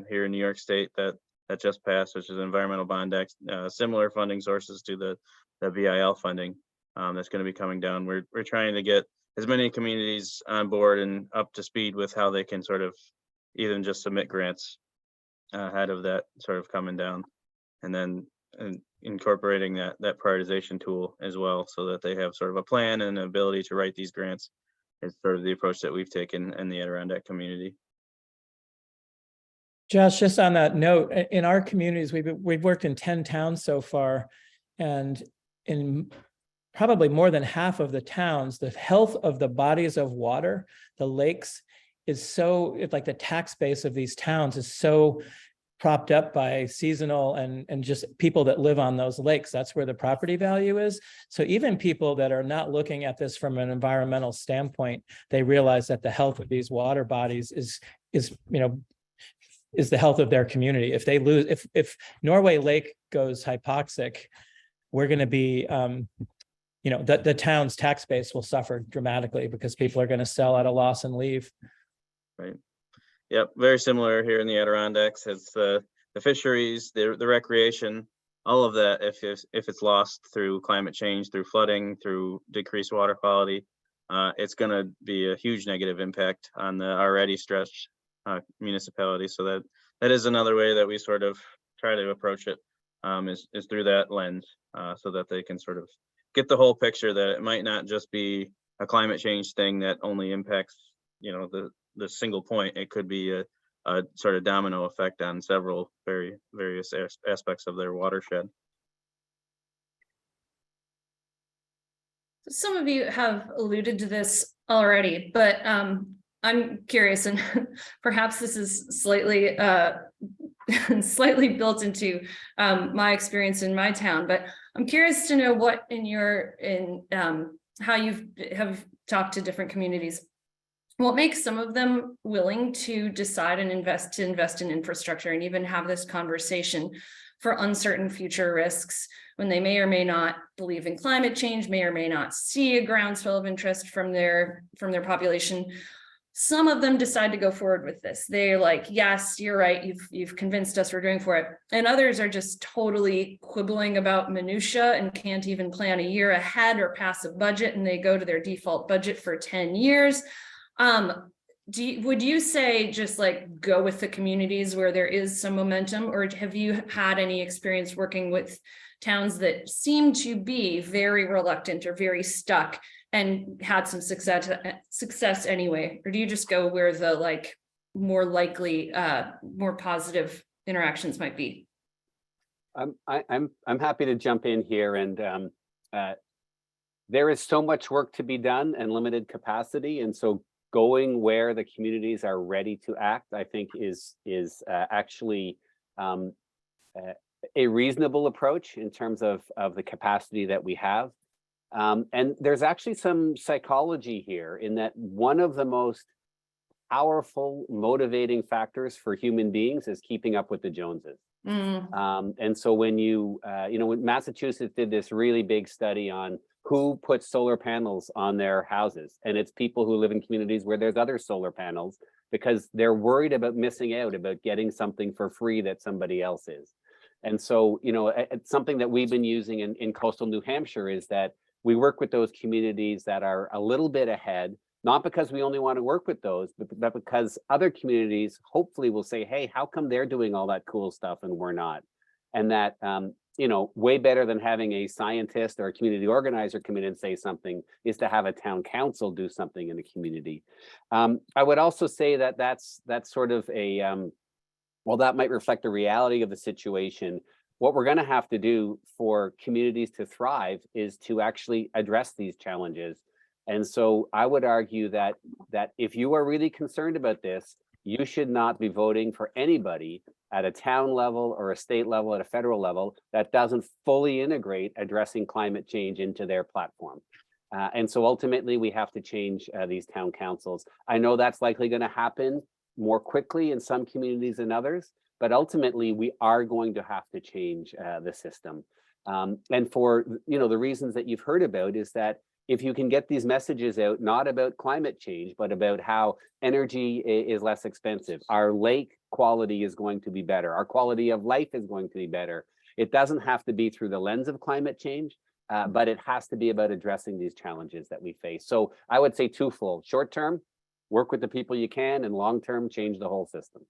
here in New York State that just passed, which is the Environmental Bond Act, similar funding sources to the VIL funding that's going to be coming down. We're trying to get as many communities on board and up to speed with how they can sort of even just submit grants ahead of that sort of coming down, and then incorporating that prioritization tool as well, so that they have sort of a plan and an ability to write these grants. Is sort of the approach that we've taken in the Adirondack community. Josh, just on that note, in our communities, we've worked in 10 towns so far, and in probably more than half of the towns, the health of the bodies of water, the lakes, is so, it's like the tax base of these towns is so propped up by seasonal and just people that live on those lakes. That's where the property value is. So even people that are not looking at this from an environmental standpoint, they realize that the health of these water bodies is the health of their community. If they lose, if Norway Lake goes hypoxic, we're going to be the town's tax base will suffer dramatically because people are going to sell at a loss and leave. Right. Yep. Very similar here in the Adirondacks. It's the fisheries, the recreation, all of that. If it's lost through climate change, through flooding, through decreased water quality, it's going to be a huge negative impact on the already stretched municipality. So that is another way that we sort of try to approach it, is through that lens, so that they can sort of get the whole picture, that it might not just be a climate change thing that only impacts, the single point. It could be a sort of domino effect on several various aspects of their watershed. Some of you have alluded to this already, but I'm curious, and perhaps this is slightly built into my experience in my town, but I'm curious to know what how have talked to different communities, what makes some of them willing to decide and invest in infrastructure and even have this conversation for uncertain future risks when they may or may not believe in climate change, may or may not see a groundswell of interest from their population. Some of them decide to go forward with this. They're like, yes, you're right. You've convinced us, we're going for it. And others are just totally quibbling about minutia and can't even plan a year ahead or pass a budget, and they go to their default budget for 10 years. Would you say just like go with the communities where there is some momentum, or have you had any experience working with towns that seem to be very reluctant or very stuck and had some success anyway? Or do you just go where the more likely, more positive interactions might be? I'm happy to jump in here, and there is so much work to be done and limited capacity, and so going where the communities are ready to act, I think is actually a reasonable approach in terms of the capacity that we have. And there's actually some psychology here, in that one of the most powerful motivating factors for human beings is keeping up with the Joneses. And so when when Massachusetts did this really big study on who puts solar panels on their houses, and it's people who live in communities where there's other solar panels, because they're worried about missing out, about getting something for free that somebody else is. And so, it's something that we've been using in coastal New Hampshire, is that we work with those communities that are a little bit ahead, not because we only want to work with those, but because other communities hopefully will say, hey, how come they're doing all that cool stuff and we're not? And that, way better than having a scientist or a community organizer come in and say something is to have a town council do something in the community. I would also say that that's sort of well, that might reflect the reality of the situation. What we're going to have to do for communities to thrive is to actually address these challenges. And so I would argue that if you are really concerned about this, you should not be voting for anybody at a town level or a state level, at a federal level, that doesn't fully integrate addressing climate change into their platform. And so ultimately we have to change these town councils. I know that's likely going to happen more quickly in some communities than others, but ultimately we are going to have to change the system. And for the reasons that you've heard about, is that if you can get these messages out, not about climate change, but about how energy is less expensive, our lake quality is going to be better, our quality of life is going to be better. It doesn't have to be through the lens of climate change, but it has to be about addressing these challenges that we face. So I would say twofold: short term, work with the people you can, and long term, change the whole system.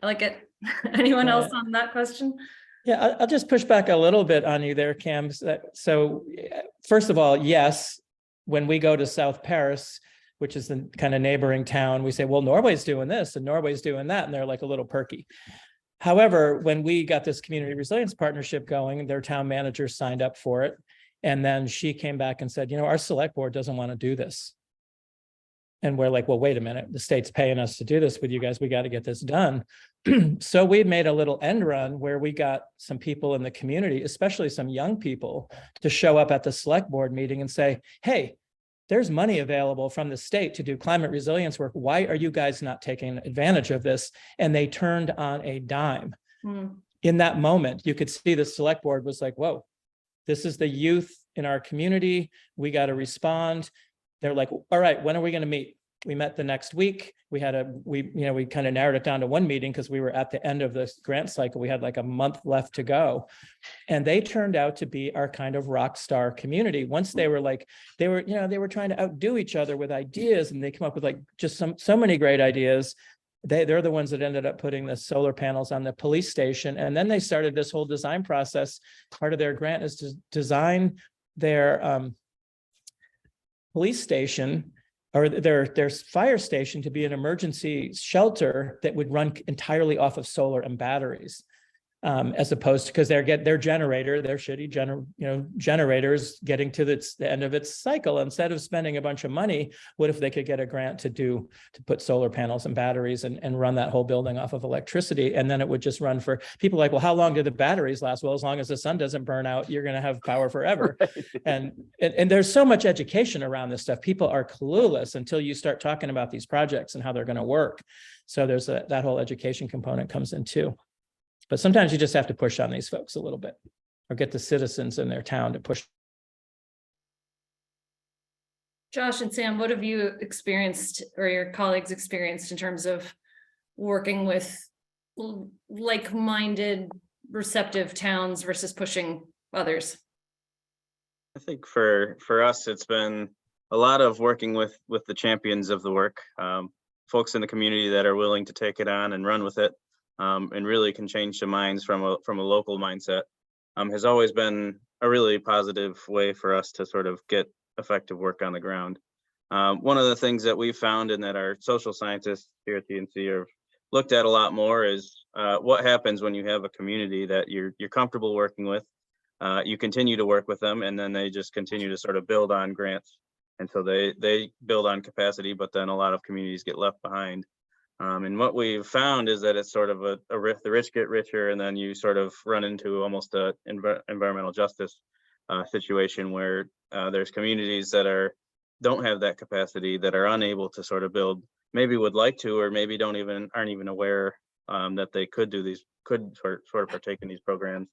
I like it. Anyone else on that question? Yeah, I'll just push back a little bit on you there, Cam. So first of all, yes, when we go to South Paris, which is the kind of neighboring town, we say, well, Norway's doing this and Norway's doing that, and they're like a little perky. However, when we got this community resilience partnership going, their town manager signed up for it. And then she came back and said, our select board doesn't want to do this. And we're like, well, wait a minute, the state's paying us to do this with you guys. We got to get this done. So we made a little end run where we got some people in the community, especially some young people, to show up at the select board meeting and say, hey, there's money available from the state to do climate resilience work. Why are you guys not taking advantage of this? And they turned on a dime. In that moment, you could see the select board was like, whoa, this is the youth in our community. We got to respond. They're like, all right, when are we going to meet? We met the next week. We kind of narrowed it down to one meeting because we were at the end of this grant cycle. We had like a month left to go. And they turned out to be our kind of rock star community. Once they were trying to outdo each other with ideas, and they come up with like just so many great ideas. They're the ones that ended up putting the solar panels on the police station. And then they started this whole design process. Part of their grant is to design their police station or their fire station to be an emergency shelter that would run entirely off of solar and batteries. As opposed to, because their generator, their shitty generators getting to the end of its cycle. Instead of spending a bunch of money, what if they could get a grant to put solar panels and batteries and run that whole building off of electricity? And then it would just run for people like, well, how long do the batteries last? Well, as long as the sun doesn't burn out, you're going to have power forever. Right. And there's so much education around this stuff. People are clueless until you start talking about these projects and how they're going to work. So there's that whole education component comes in too. But sometimes you just have to push on these folks a little bit, or get the citizens in their town to push. Josh and Sam, what have you experienced or your colleagues experienced in terms of working with like-minded, receptive towns versus pushing others? I think for us, it's been a lot of working with the champions of the work, folks in the community that are willing to take it on and run with it. And really can change the minds from a local mindset, has always been a really positive way for us to sort of get effective work on the ground. One of the things that we've found and that our social scientists here at TNC have looked at a lot more is what happens when you have a community that you're comfortable working with. You continue to work with them, and then they just continue to sort of build on grants. And so they build on capacity, but then a lot of communities get left behind. And what we've found is that it's sort of the rich get richer, and then you sort of run into almost a environmental justice situation where there's communities that don't have that capacity, that are unable to sort of build, maybe would like to, or maybe aren't even aware that they could sort of partake in these programs.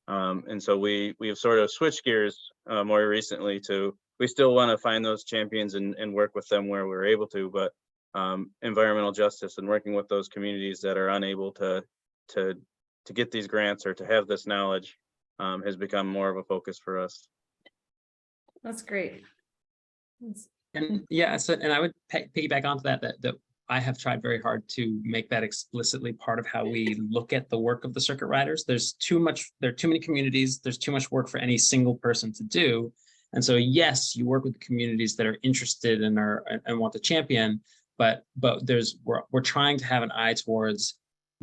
And so we've sort of switched gears more recently to, we still want to find those champions and work with them where we're able to, but environmental justice and working with those communities that are unable to get these grants or to have this knowledge has become more of a focus for us. That's great. And yeah, so and I would piggyback onto that I have tried very hard to make that explicitly part of how we look at the work of the circuit riders. There are too many communities. There's too much work for any single person to do. And so yes, you work with the communities that are interested and want to champion. But we're trying to have an eye towards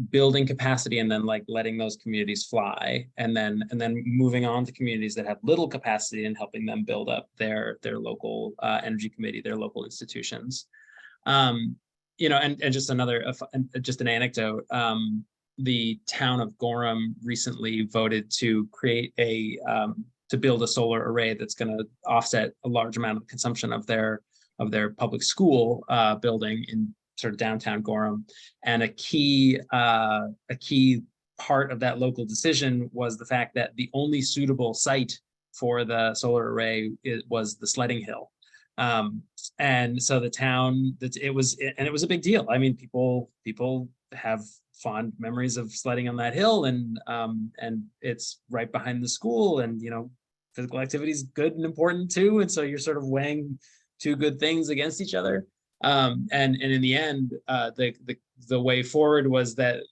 building capacity and then like letting those communities fly, and then moving on to communities that have little capacity and helping them build up their local energy committee, their local institutions. And just an anecdote. The town of Gorham recently voted to create to build a solar array that's going to offset a large amount of the consumption of their public school building in sort of downtown Gorham. And a key part of that local decision was the fact that the only suitable site for the solar array was the sledding hill. And so the town, it was a big deal. I mean, people have fond memories of sledding on that hill, and it's right behind the school, and physical activity is good and important too. And so you're sort of weighing two good things against each other. And in the end, the way forward was that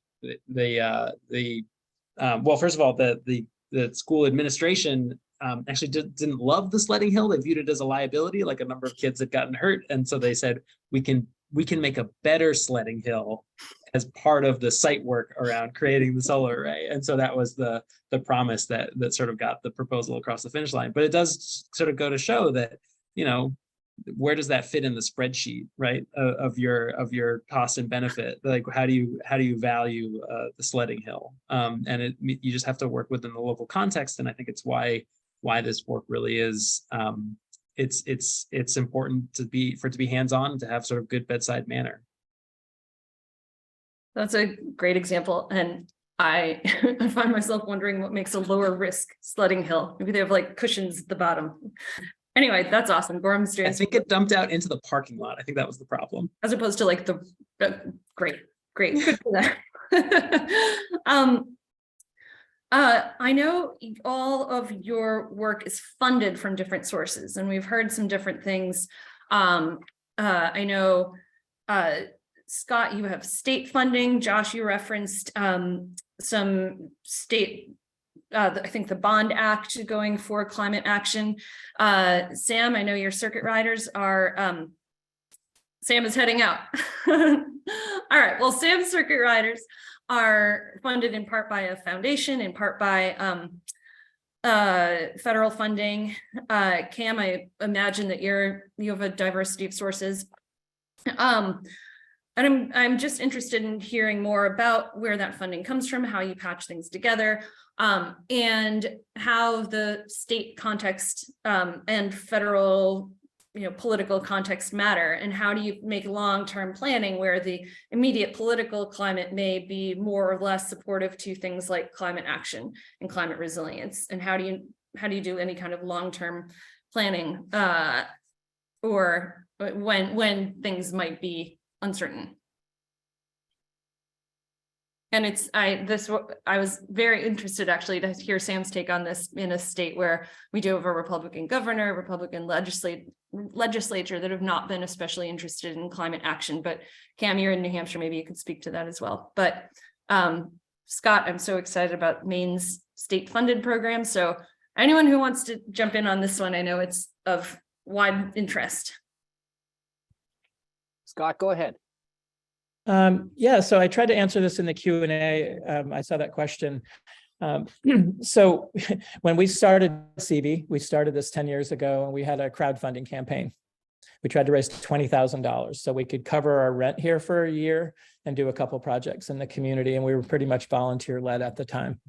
well, first of all, the school administration actually didn't love the sledding hill. They viewed it as a liability, like a number of kids had gotten hurt. And so they said, we can make a better sledding hill as part of the site work around creating the solar array. And so that was the promise that sort of got the proposal across the finish line. But it does sort of go to show that, where does that fit in the spreadsheet, right? Of your cost and benefit? Like, how do you value the sledding hill? And you just have to work within the local context. And I think it's why this work really is. It's important for it to be hands-on and to have sort of good bedside manner. That's a great example. And I I find myself wondering what makes a lower risk sledding hill. Maybe they have like cushions at the bottom. Anyway, that's awesome. Gorham's I doing, think it dumped out into the parking lot. I think that was the problem. as opposed to like the, great, good for that. I know all of your work is funded from different sources, and we've heard some different things. I know, Scott, you have state funding. Josh, you referenced some state, I think the Bond Act going for climate action. Sam, I know your circuit riders are, Sam is heading out. All right, well, Sam's circuit riders are funded in part by a foundation, in part by federal funding. Cam, I imagine that you have a diversity of sources. And I'm just interested in hearing more about where that funding comes from, how you patch things together, and how the state context and federal, political context matter, and how do you make long-term planning where the immediate political climate may be more or less supportive to things like climate action and climate resilience, and how do you do any kind of long-term planning or when things might be uncertain. And I was very interested actually to hear Sam's take on this in a state where we do have a Republican governor, Republican legislature that have not been especially interested in climate action. But Cam, you're in New Hampshire, maybe you could speak to that as well. But Scott, I'm so excited about Maine's state funded program. So anyone who wants to jump in on this one, I know it's of wide interest. Scott, go ahead. Yeah, so I tried to answer this in the Q&A. I saw that question. So when we started CV, we started this 10 years ago, and we had a crowdfunding campaign. We tried to raise $20,000 so we could cover our rent here for a year and do a couple projects in the community. And we were pretty much volunteer led at the time.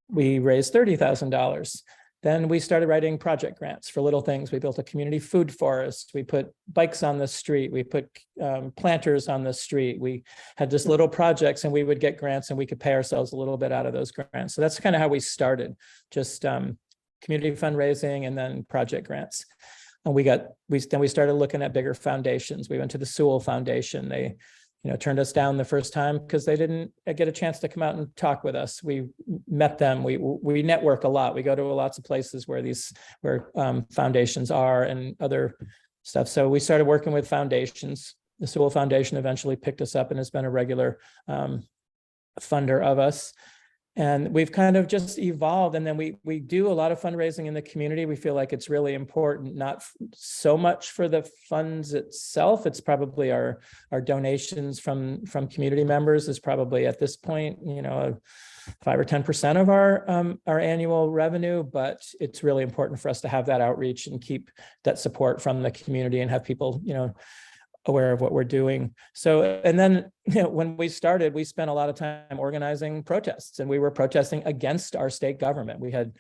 We raised $30,000. Then we started writing project grants for little things. We built a community food forest. We put bikes on the street. We put planters on the street. We had just little projects, and we would get grants, and we could pay ourselves a little bit out of those grants. So that's kind of how we started, just community fundraising and then project grants. And then we started looking at bigger foundations. We went to the Sewell Foundation. They turned us down the first time because they didn't get a chance to come out and talk with us. We met them. We network a lot. We go to lots of places where foundations are and other stuff. So we started working with foundations. The Sewell Foundation eventually picked us up and has been a regular funder of us. And we've kind of just evolved. And then we do a lot of fundraising in the community. We feel like it's really important, not so much for the funds itself. It's probably our donations from community members is probably at this point, 5 or 10% of our annual revenue. But it's really important for us to have that outreach and keep that support from the community and have people, aware of what we're doing. So, and then, when we started, we spent a lot of time organizing protests, and we were protesting against our state government. We had,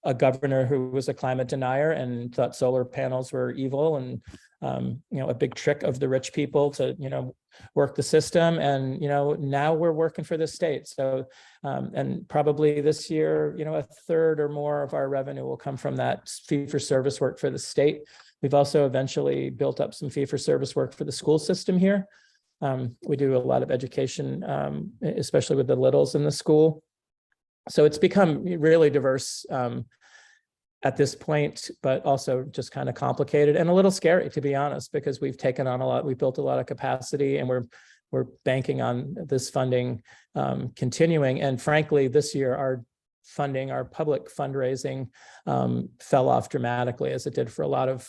a governor who was a climate denier and thought solar panels were evil and, a big trick of the rich people to, work the system. And, now we're working for the state. So, and probably this year, a third or more of our revenue will come from that fee-for-service work for the state. We've also eventually built up some fee-for-service work for the school system here. We do a lot of education, especially with the littles in the school. So it's become really diverse at this point, but also just kind of complicated and a little scary, to be honest, because we've taken on a lot, we've built a lot of capacity, and we're banking on this funding continuing. And frankly, this year, our public fundraising fell off dramatically, as it did for a lot of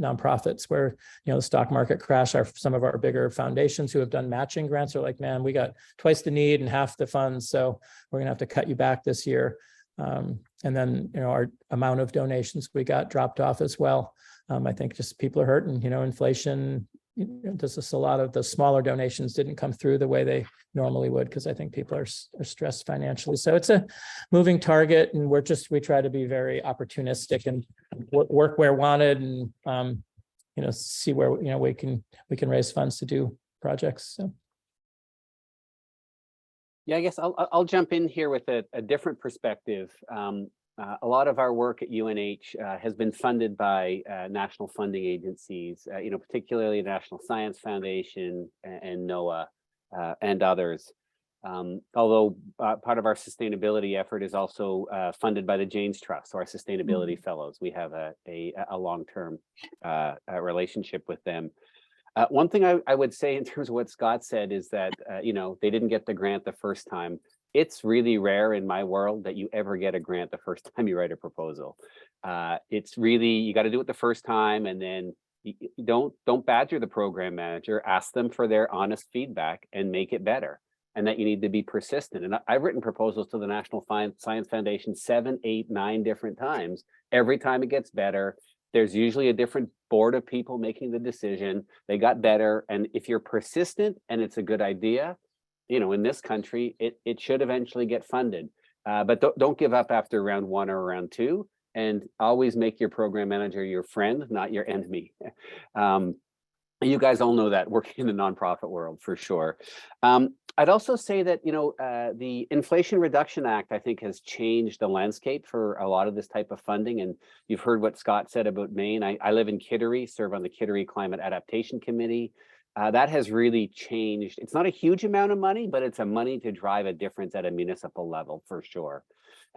nonprofits where, the stock market crash. Some of our bigger foundations who have done matching grants are like, man, we got twice the need and half the funds, so we're gonna have to cut you back this year. And then, our amount of donations we got dropped off as well. I think just people are hurting, inflation. Just a lot of the smaller donations didn't come through the way they normally would, because I think people are stressed financially. So it's a moving target, and we try to be very opportunistic and work where wanted, and see where we can raise funds to do projects. So. Yeah, I guess I'll jump in here with a different perspective. A lot of our work at UNH has been funded by national funding agencies, particularly National Science Foundation and NOAA and others. Although part of our sustainability effort is also funded by the Janes Trust, so our sustainability fellows. We have a long-term relationship with them. One thing I would say in terms of what Scott said is that, they didn't get the grant the first time. It's really rare in my world that you ever get a grant the first time you write a proposal. It's really, you got to do it the first time, and then don't badger the program manager, ask them for their honest feedback and make it better. And that you need to be persistent. And I've written proposals to the National Science Foundation 7, 8, 9 different times. Every time it gets better. There's usually a different board of people making the decision. They got better. And if you're persistent and it's a good idea, in this country, it should eventually get funded. But don't give up after round 1 or round 2. And always make your program manager your friend, not your enemy. You guys all know that working in the nonprofit world for sure. I'd also say that, the Inflation Reduction Act, I think, has changed the landscape for a lot of this type of funding. And you've heard what Scott said about Maine. I live in Kittery, serve on the Kittery Climate Adaptation Committee. That has really changed. It's not a huge amount of money, but it's a money to drive a difference at a municipal level for sure.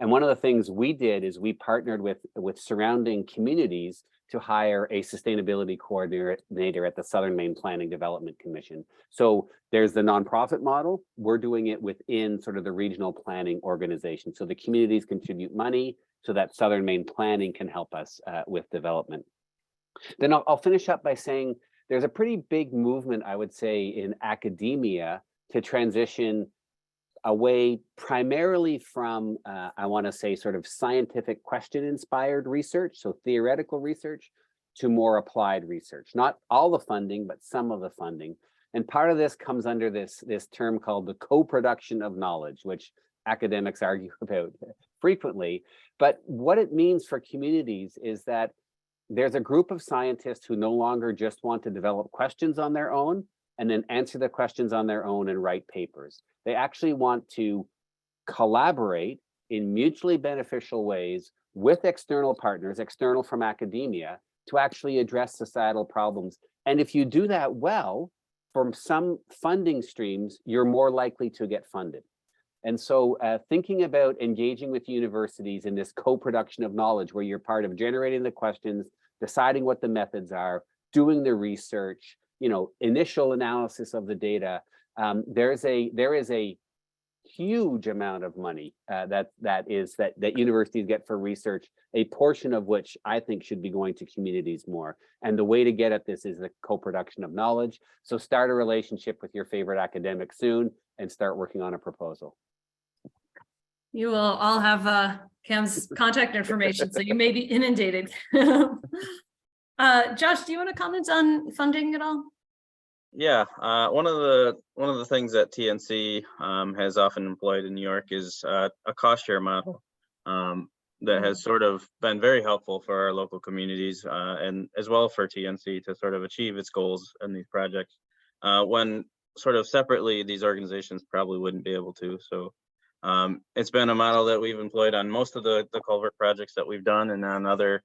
And one of the things we did is we partnered with surrounding communities to hire a sustainability coordinator at the Southern Maine Planning Development Commission. So there's the nonprofit model. We're doing it within sort of the regional planning organization. So the communities contribute money so that Southern Maine Planning can help us with development. Then I'll finish up by saying there's a pretty big movement, I would say, in academia to transition away primarily from, I want to say, sort of scientific question-inspired research, so theoretical research, to more applied research. Not all the funding, but some of the funding. And part of this comes under this term called the co-production of knowledge, which academics argue about frequently. But what it means for communities is that there's a group of scientists who no longer just want to develop questions on their own and then answer the questions on their own and write papers. They actually want to collaborate in mutually beneficial ways with external partners, external from academia, to actually address societal problems. And if you do that well, from some funding streams, you're more likely to get funded. And so thinking about engaging with universities in this co-production of knowledge, where you're part of generating the questions, deciding what the methods are, doing the research, initial analysis of the data, there is a huge amount of money that universities get for research, a portion of which I think should be going to communities more. And the way to get at this is the co-production of knowledge. So start a relationship with your favorite academic soon and start working on a proposal. You will all have Cam's contact information, so you may be inundated. Josh, do you want to comment on funding at all? Yeah, one of the things that TNC has often employed in New York is a cost share model that has sort of been very helpful for our local communities and as well for TNC to sort of achieve its goals in these projects when sort of separately these organizations probably wouldn't be able to. So it's been a model that we've employed on most of the culvert projects that we've done and on other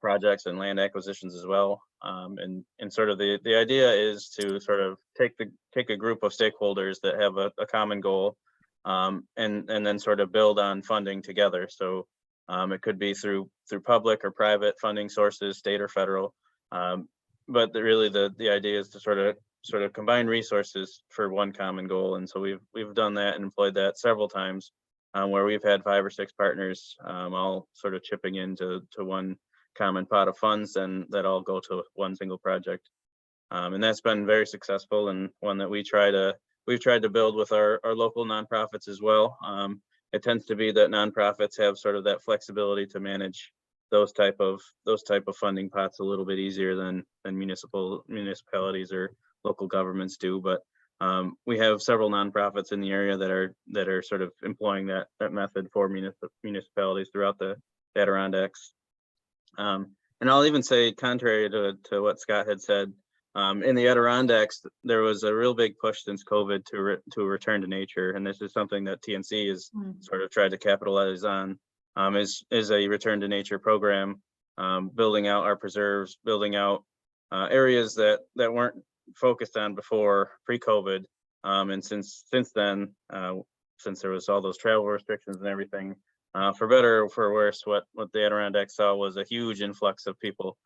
projects and land acquisitions as well. And sort of the idea is to sort of take a group of stakeholders that have a common goal and then sort of build on funding together. So it could be through public or private funding sources, state or federal. But really the idea is to sort of combine resources for one common goal. And so we've done that and employed that several times where we've had 5 or 6 partners all sort of chipping into one common pot of funds and that all go to one single project. And that's been very successful and one that we've tried to build with our local nonprofits as well. It tends to be that nonprofits have sort of that flexibility to manage those type of funding pots a little bit easier than municipalities or local governments do. But we have several nonprofits in the area that are sort of employing that method for municipalities throughout the Adirondacks. And I'll even say, contrary to what Scott had said, In the Adirondacks, there was a real big push since COVID to return to nature, and this is something that TNC has sort of tried to capitalize on. Is a return to nature program, building out our preserves, building out areas that weren't focused on before pre-COVID, and since then, since there was all those travel restrictions and everything, for better or for worse, what the Adirondack saw was a huge influx of people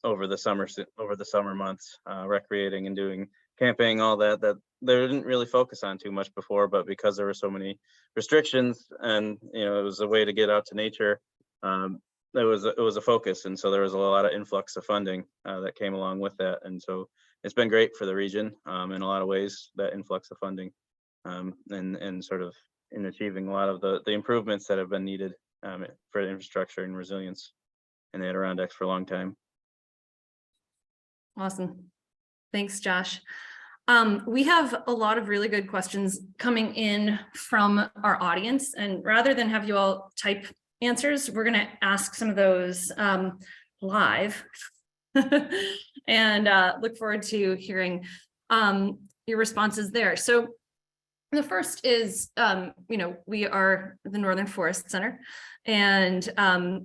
over the summer months, recreating and doing camping, all that they didn't really focus on too much before, but because there were so many restrictions and it was a way to get out to nature, it was a focus, and so there was a lot of influx of funding that came along with that, and so it's been great for the region in a lot of ways, that influx of funding, and sort of in achieving a lot of the improvements that have been needed for infrastructure and resilience in the Adirondacks for a long time. Awesome. Thanks, Josh. We have a lot of really good questions coming in from our audience, and rather than have you all type answers, we're going to ask some of those live and look forward to hearing your responses there. So the first is, we are the Northern Forest Center and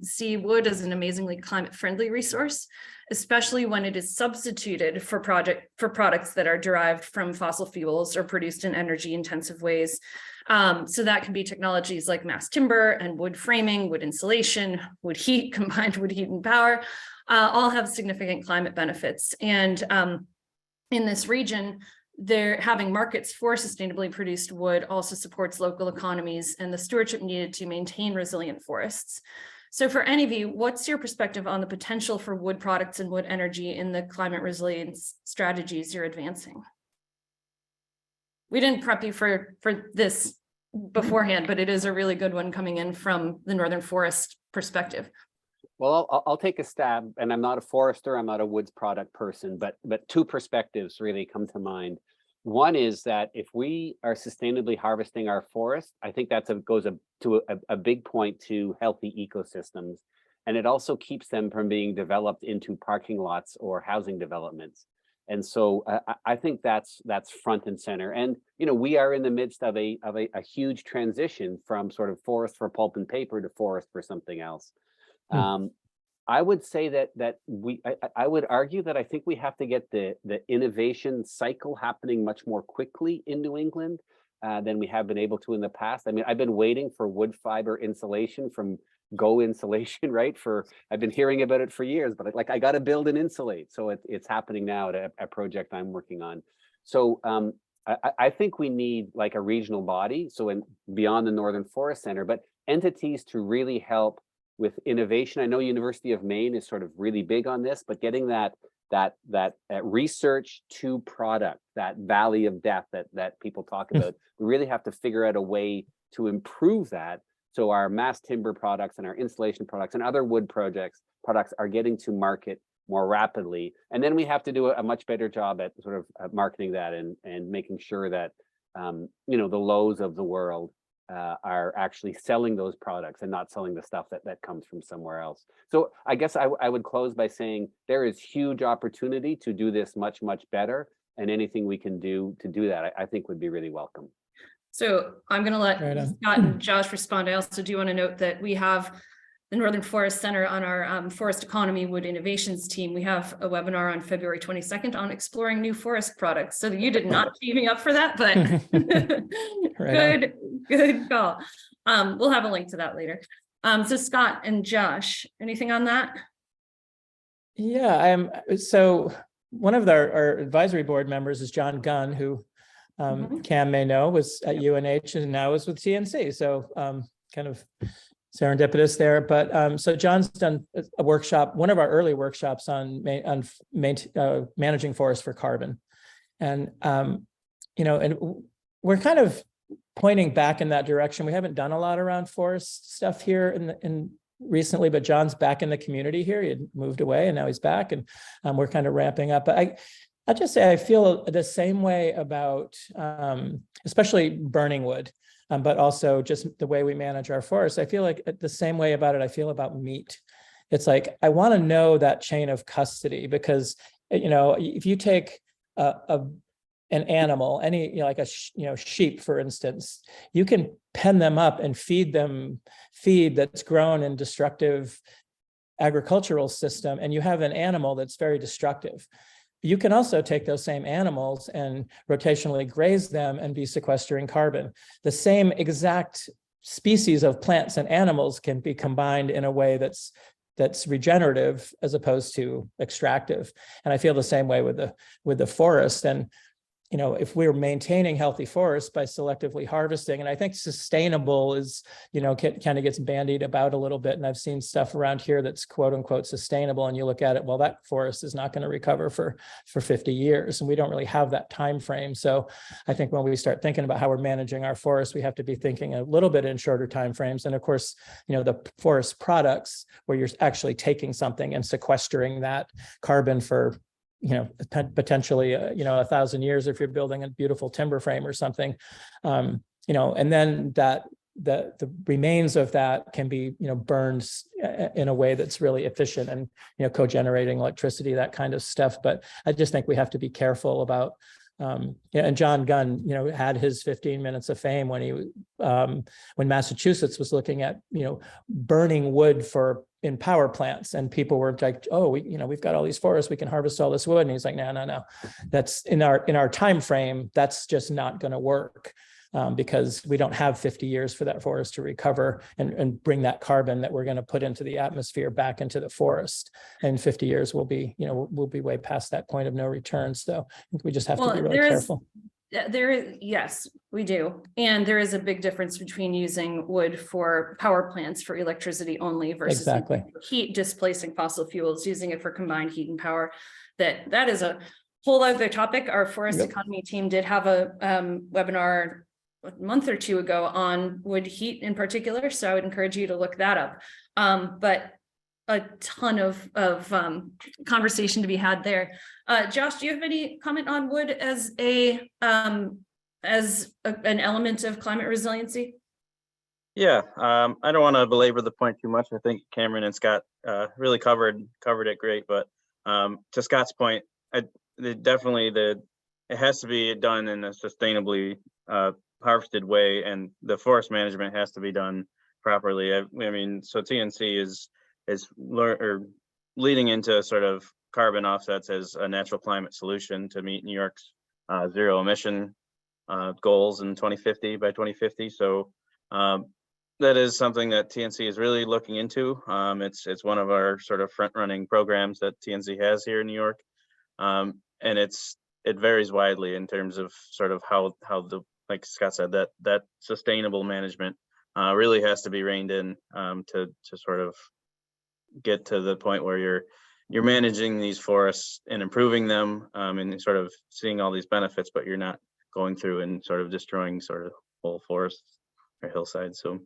see wood as an amazingly climate-friendly resource, especially when it is substituted for products that are derived from fossil fuels or produced in energy-intensive ways. So that can be technologies like mass timber and wood framing, wood insulation, wood heat, combined wood heat and power, all have significant climate benefits. And in this region, they're having markets for sustainably produced wood also supports local economies and the stewardship needed to maintain resilient forests. So for any of you, what's your perspective on the potential for wood products and wood energy in the climate resilience strategies you're advancing? We didn't prep you for this beforehand, but it is a really good one coming in from the Northern Forest perspective. Well, I'll take a stab, and I'm not a forester, I'm not a woods product person, but two perspectives really come to mind. One is that if we are sustainably harvesting our forest, I think that goes to a big point to healthy ecosystems, and it also keeps them from being developed into parking lots or housing developments. And so I think that's front and center. And we are in the midst of a huge transition from sort of forest for pulp and paper to forest for something else. I would say that I would argue that I think we have to get the innovation cycle happening much more quickly in New England than we have been able to in the past. I mean, I've been waiting for wood fiber insulation from Go Insulation, right? I've been hearing about it for years, but I got to build and insulate. So it's happening now at a project I'm working on. So I think we need like a regional body, so beyond the Northern Forest Center, but entities to really help with innovation. I know University of Maine is sort of really big on this, but getting that research to product, that valley of death that people talk about, we really have to figure out a way to improve that. So our mass timber products and our insulation products and other wood products are getting to market more rapidly. And then we have to do a much better job at sort of marketing that and making sure that, the Lowe's of the world are actually selling those products and not selling the stuff that comes from somewhere else. So I guess I would close by saying there is huge opportunity to do this much, much better, and anything we can do to do that, I think would be really welcome. So I'm going to let Scott and Josh respond. I also do want to note that we have the Northern Forest Center on our Forest Economy Wood Innovations team. We have a webinar on February 22nd on exploring new forest products. So you did not tee me up for that, but good call. We'll have a link to that later. So Scott and Josh, anything on that? Yeah, so one of our advisory board members is John Gunn, who Cam may know was at UNH and now is with TNC. So kind of serendipitous there. But so John's done a workshop, one of our early workshops on managing forests for carbon. And, and we're kind of pointing back in that direction. We haven't done a lot around forest stuff here in recently, but John's back in the community here. He had moved away and now he's back, and we're kind of ramping up. But I'll just say I feel the same way about especially burning wood, but also just the way we manage our forests. I feel like the same way about it I feel about meat. It's like I want to know that chain of custody, because if you take an animal, any, like a sheep, for instance, you can pen them up and feed them feed that's grown in destructive agricultural system, and you have an animal that's very destructive. You can also take those same animals and rotationally graze them and be sequestering carbon. The same exact species of plants and animals can be combined in a way that's regenerative as opposed to extractive. And I feel the same way with the forest. And if we're maintaining healthy forests by selectively harvesting, and I think sustainable is, kind of gets bandied about a little bit. And I've seen stuff around here that's quote unquote sustainable. And you look at it, well, that forest is not going to recover for 50 years. And we don't really have that time frame. So I think when we start thinking about how we're managing our forests, we have to be thinking a little bit in shorter time frames. And of course, the forest products where you're actually taking something and sequestering that carbon for potentially, 1,000 years if you're building a beautiful timber frame or something, and then that the remains of that can be, burned in a way that's really efficient and, co-generating electricity, that kind of stuff. But I just think we have to be careful about, and John Gunn, had his 15 minutes of fame when when Massachusetts was looking at, burning wood in power plants, and people were like, oh, we've got all these forests, we can harvest all this wood. And he's like, no, that's in our time frame, that's just not going to work, because we don't have 50 years for that forest to recover and bring that carbon that we're going to put into the atmosphere back into the forest. And 50 years we'll be way past that point of no return. So I think we just have to be really careful. Yes, we do. And there is a big difference between using wood for power plants for electricity only versus heat displacing fossil fuels, using it for combined heat and power. That is a whole other topic. Our forest economy team did have a webinar a month or two ago on wood heat in particular. So I would encourage you to look that up. But a ton of conversation to be had there. Josh, do you have any comment on wood as an element of climate resiliency? Yeah, I don't want to belabor the point too much. I think Cameron and Scott really covered it great. But to Scott's point, it has to be done in a sustainably harvested way, and the forest management has to be done properly. I mean, so TNC is leading into sort of carbon offsets as a natural climate solution to meet New York's zero emission goals in by 2050. So that is something that TNC is really looking into. It's one of our sort of front running programs that TNC has here in New York. And it varies widely in terms of sort of how the, like Scott said, that sustainable management really has to be reined in to sort of get to the point where you're managing these forests and improving them, and sort of seeing all these benefits, but you're not going through and sort of destroying sort of whole forests or hillsides. So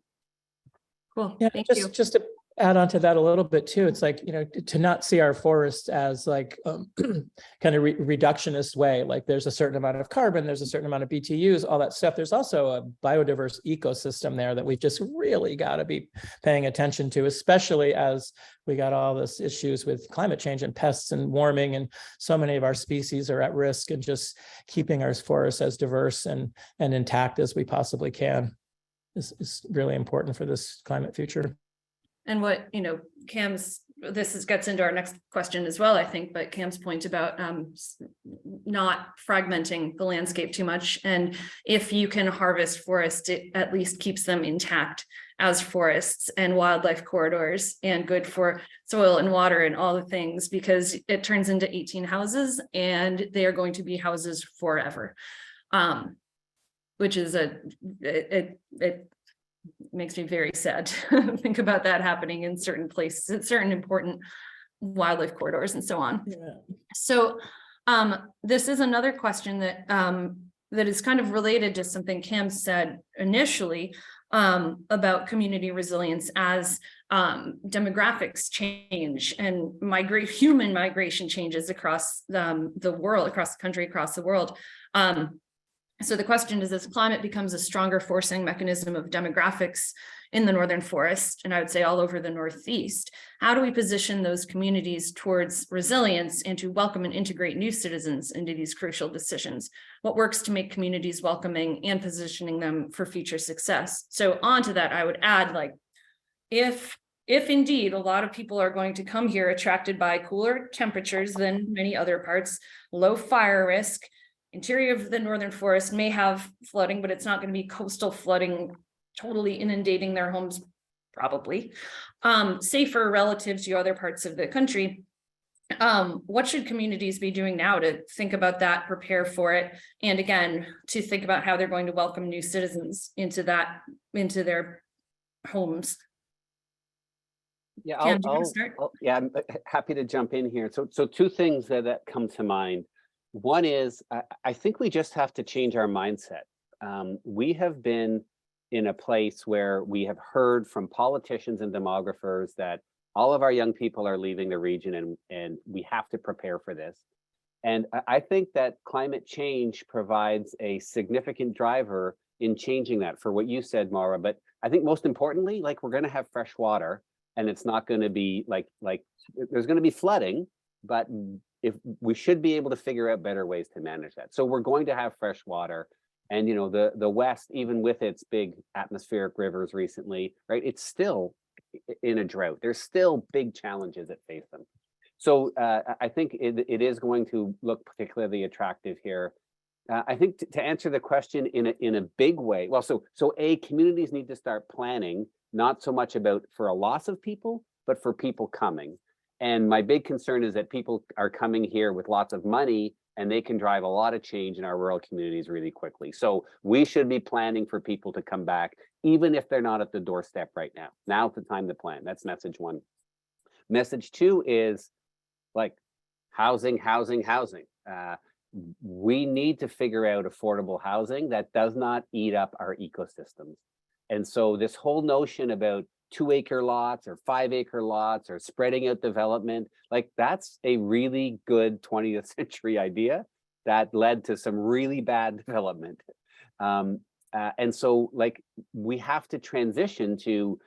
cool. Yeah, Thank you. Just to add on to that a little bit too, it's like, to not see our forests as like kind of reductionist way, like there's a certain amount of carbon, there's a certain amount of BTUs, all that stuff. There's also a biodiverse ecosystem there that we've just really got to be paying attention to, especially as we got all this issues with climate change and pests and warming, and so many of our species are at risk, and just keeping our forests as diverse and intact as we possibly can is really important for this climate future. And what, Cam's, gets into our next question as well, I think, but Cam's point about not fragmenting the landscape too much. And if you can harvest forest, it at least keeps them intact as forests and wildlife corridors, and good for soil and water and all the things, because it turns into 18 houses and they are going to be houses forever. Which is it makes me very sad to think about that happening in certain places, certain important wildlife corridors and so on. Yeah. So this is another question that is kind of related to something Cam said initially about community resilience as demographics change and human migration changes across the world, across the country, across the world. So the question is, as climate becomes a stronger forcing mechanism of demographics in the northern forest, and I would say all over the Northeast, how do we position those communities towards resilience and to welcome and integrate new citizens into these crucial decisions? What works to make communities welcoming and positioning them for future success? So onto that, I would add, like, if indeed a lot of people are going to come here attracted by cooler temperatures than many other parts, low fire risk, interior of the northern forest may have flooding, but it's not going to be coastal flooding totally inundating their homes, probably safer relative to other parts of the country. What should communities be doing now to think about that, prepare for it, and again, to think about how they're going to welcome new citizens into their homes? Yeah, Cam, do you want to start? yeah, I'm happy to jump in here. So two things that come to mind. One is, I think we just have to change our mindset. We have been in a place where we have heard from politicians and demographers that all of our young people are leaving the region, and we have to prepare for this. And I think that climate change provides a significant driver in changing that, for what you said, Maura. But I think most importantly, like, we're going to have fresh water, and it's not going to be like there's going to be flooding, but if we should be able to figure out better ways to manage that. So we're going to have fresh water. And, you know, the West, even with its big atmospheric rivers recently, right, it's still in a drought. There's still big challenges that face them. So I think it is going to look particularly attractive here. I think to answer the question in a big way, well, so communities need to start planning, not so much about for a loss of people, but for people coming. And my big concern is that people are coming here with lots of money, and they can drive a lot of change in our rural communities really quickly. So we should be planning for people to come back, even if they're not at the doorstep right now. Now's the time to plan. That's message one. Message two is, like, housing. We need to figure out affordable housing that does not eat up our ecosystems. And so this whole notion about 2-acre lots or 5-acre lots or spreading out development, like, that's a really good 20th century idea that led to some really bad development. And so, like, we have to transition to,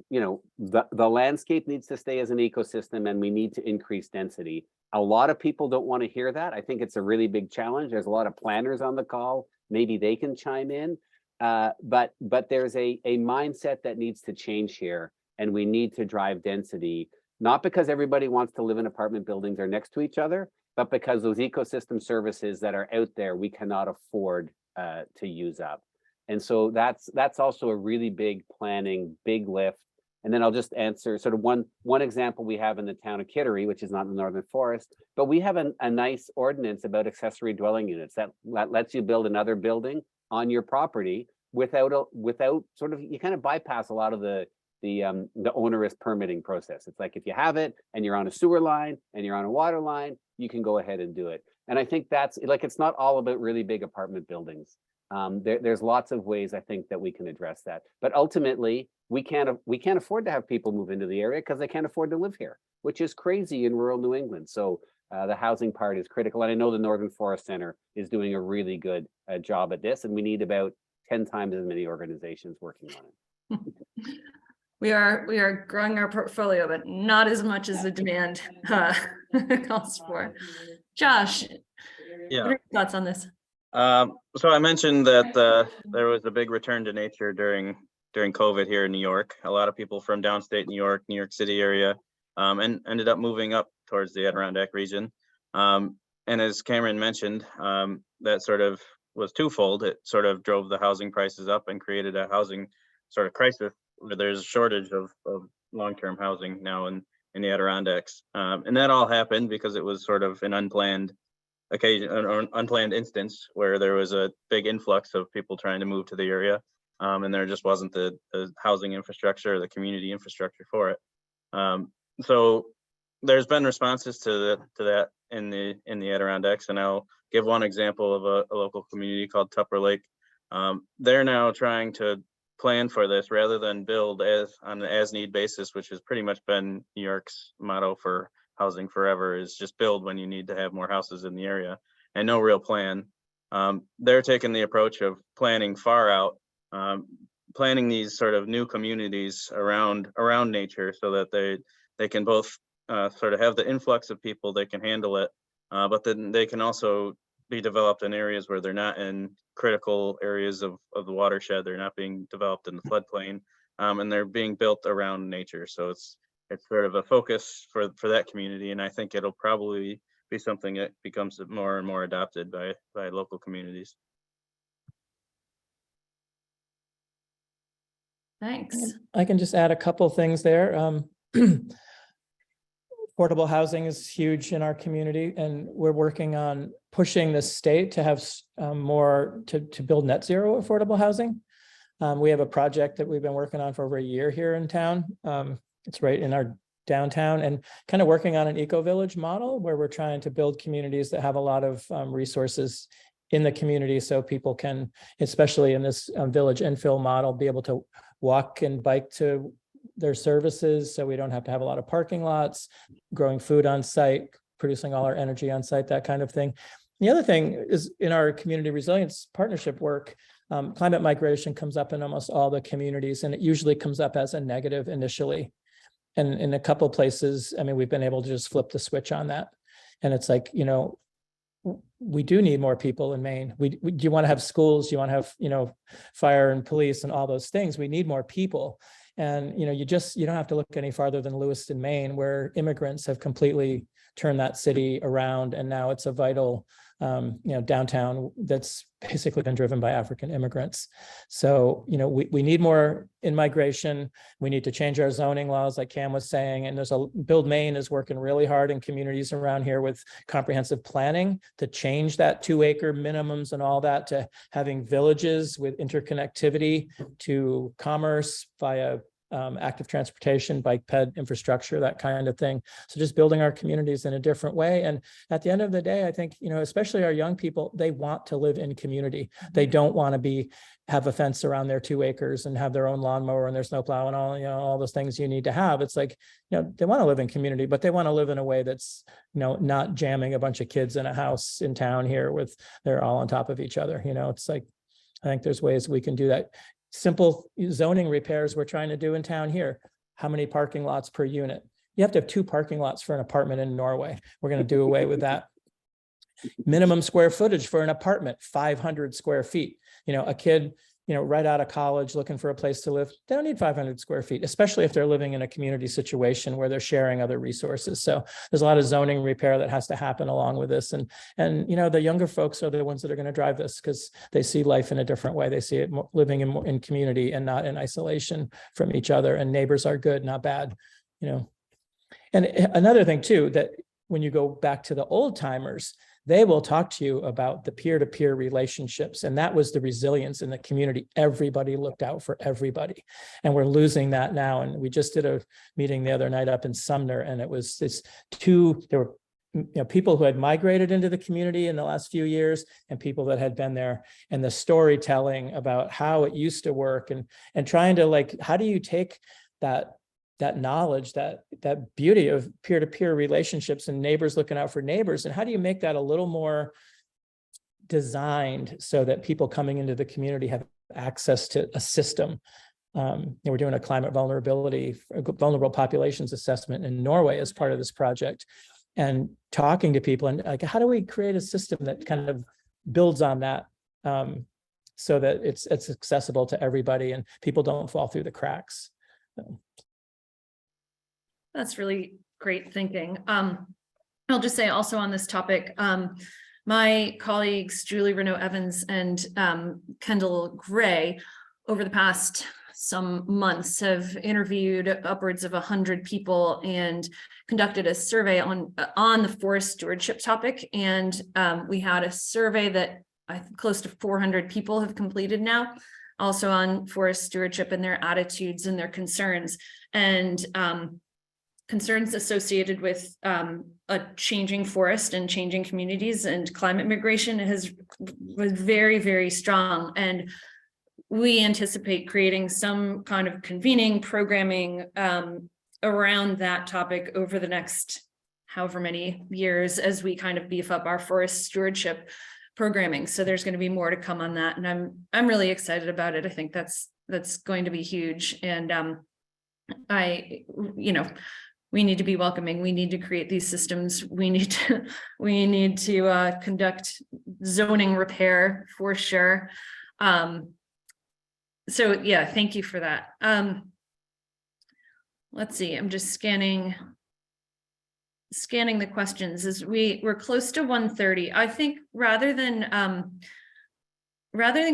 you know, the landscape needs to stay as an ecosystem, and we need to increase density. A lot of people don't want to hear that. I think it's a really big challenge. There's a lot of planners on the call. Maybe they can chime in. But there's a mindset that needs to change here, and we need to drive density, not because everybody wants to live in apartment buildings or next to each other, but because those ecosystem services that are out there, we cannot afford to use up. And so that's also a really big planning, big lift. And then I'll just answer sort of one example we have in the town of Kittery, which is not in the Northern Forest, but we have a nice ordinance about accessory dwelling units that lets you build another building on your property without sort of, you kind of bypass a lot of the onerous permitting process. It's like, if you have it and you're on a sewer line and you're on a water line, you can go ahead and do it. And I think that's, like, it's not all about really big apartment buildings. There's lots of ways, I think, that we can address that. But ultimately, we can't afford to have people move into the area because they can't afford to live here, which is crazy in rural New England. So the housing part is critical. And I know the Northern Forest Center is doing a really good job at this, and we need about 10 times as many organizations working on it. We are growing our portfolio, but not as much as the demand calls for. Josh, Yeah. what are your thoughts on this? So I mentioned that there was a big return to nature during COVID here in New York. A lot of people from downstate New York City area, and ended up moving up towards the Adirondack region. And as Cameron mentioned, that sort of was twofold. It sort of drove the housing prices up and created a housing sort of crisis where there's a shortage of long-term housing now in the Adirondacks. And that all happened because it was sort of an unplanned occasion, or an unplanned instance where there was a big influx of people trying to move to the area. And there just wasn't the housing infrastructure or the community infrastructure for it. So there's been responses to that in the Adirondacks, and I'll give one example of a local community called Tupper Lake. They're now trying to plan for this rather than build on an as-need basis, which has pretty much been New York's motto for housing forever, is just build when you need to have more houses in the area, and no real plan they're taking the approach of planning far out, planning these sort of new communities around nature so that they can both sort of have the influx of people, they can handle it, but then they can also be developed in areas where they're not in critical areas of the watershed. They're not being developed in the floodplain, and they're being built around nature. So it's sort of a focus for that community, and I think it'll probably be something that becomes more and more adopted by local communities. Thanks. I can just add a couple things there. Affordable housing is huge in our community, and we're working on pushing the state to have more to build net zero affordable housing. We have a project that we've been working on for over a year here in town. It's right in our downtown, and kind of working on an eco-village model where we're trying to build communities that have a lot of resources in the community, so people can, especially in this village infill model, be able to walk and bike to their services, so we don't have to have a lot of parking lots, growing food on site, producing all our energy on site, that kind of thing. The other thing is in our community resilience partnership work, climate migration comes up in almost all the communities, and it usually comes up as a negative initially. And in a couple of places, I mean, we've been able to just flip the switch on that. And it's like, you know, we do need more people in Maine. Do you want to have schools? Do you want to have, you know, fire and police and all those things? We need more people. And, you know, you don't have to look any farther than Lewiston, Maine, where immigrants have completely turned that city around. And now it's a vital, you know, downtown that's basically been driven by African immigrants. So, you know, we need more in migration. We need to change our zoning laws, like Cam was saying. And Build Maine is working really hard in communities around here with comprehensive planning to change that 2-acre minimums and all that to having villages with interconnectivity to commerce via active transportation, bike ped infrastructure, that kind of thing. So just building our communities in a different way. And at the end of the day, I think, you know, especially our young people, they want to live in community. They don't want to have a fence around their 2 acres and have their own lawnmower and their snowplow and all, you know, all those things you need to have. It's like, you know, they want to live in community, but they want to live in a way that's, you know, not jamming a bunch of kids in a house in town here with they're all on top of each other. You know, it's like, I think there's ways we can do that. Simple zoning repairs we're trying to do in town here. How many parking lots per unit? You have to have 2 parking lots for an apartment in Norway. We're going to do away with that. Minimum square footage for an apartment, 500 square feet. You know, a kid, you know, right out of college looking for a place to live, they don't need 500 square feet, especially if they're living in a community situation where they're sharing other resources. So there's a lot of zoning repair that has to happen along with this. And you know, the younger folks are the ones that are going to drive this because they see life in a different way. They see it living in community and not in isolation from each other. And neighbors are good, not bad, you know. And another thing too, that when you go back to the old timers, they will talk to you about the peer-to-peer relationships. And that was the resilience in the community. Everybody looked out for everybody. And we're losing that now. And we just did a meeting the other night up in Sumner, and it was there were, you know, people who had migrated into the community in the last few years and people that had been there, and the storytelling about how it used to work and trying to, like, how do you take that knowledge, that beauty of peer-to-peer relationships and neighbors looking out for neighbors, and how do you make that a little more designed so that people coming into the community have access to a system? We're doing a climate vulnerable populations assessment in Norway as part of this project, and talking to people and like, how do we create a system that kind of builds on that, so that it's accessible to everybody and people don't fall through the cracks. So. That's really great thinking. I'll just say also on this topic, my colleagues, Julie Renaud-Evans and Kendall Gray, over the past some months have interviewed upwards of 100 people and conducted a survey on the forest stewardship topic. And we had a survey that I think close to 400 people have completed now, also on forest stewardship and their attitudes and their concerns. And concerns associated with a changing forest and changing communities and climate migration was very, very strong. And we anticipate creating some kind of convening programming around that topic over the next however many years as we kind of beef up our forest stewardship programming. So there's going to be more to come on that. And I'm really excited about it. I think that's going to be huge. And we need to be welcoming. We need to create these systems. We need to conduct zoning repair for sure. So yeah, thank you for that. Let's see, I'm just scanning the questions as we're close to 1:30. I think rather than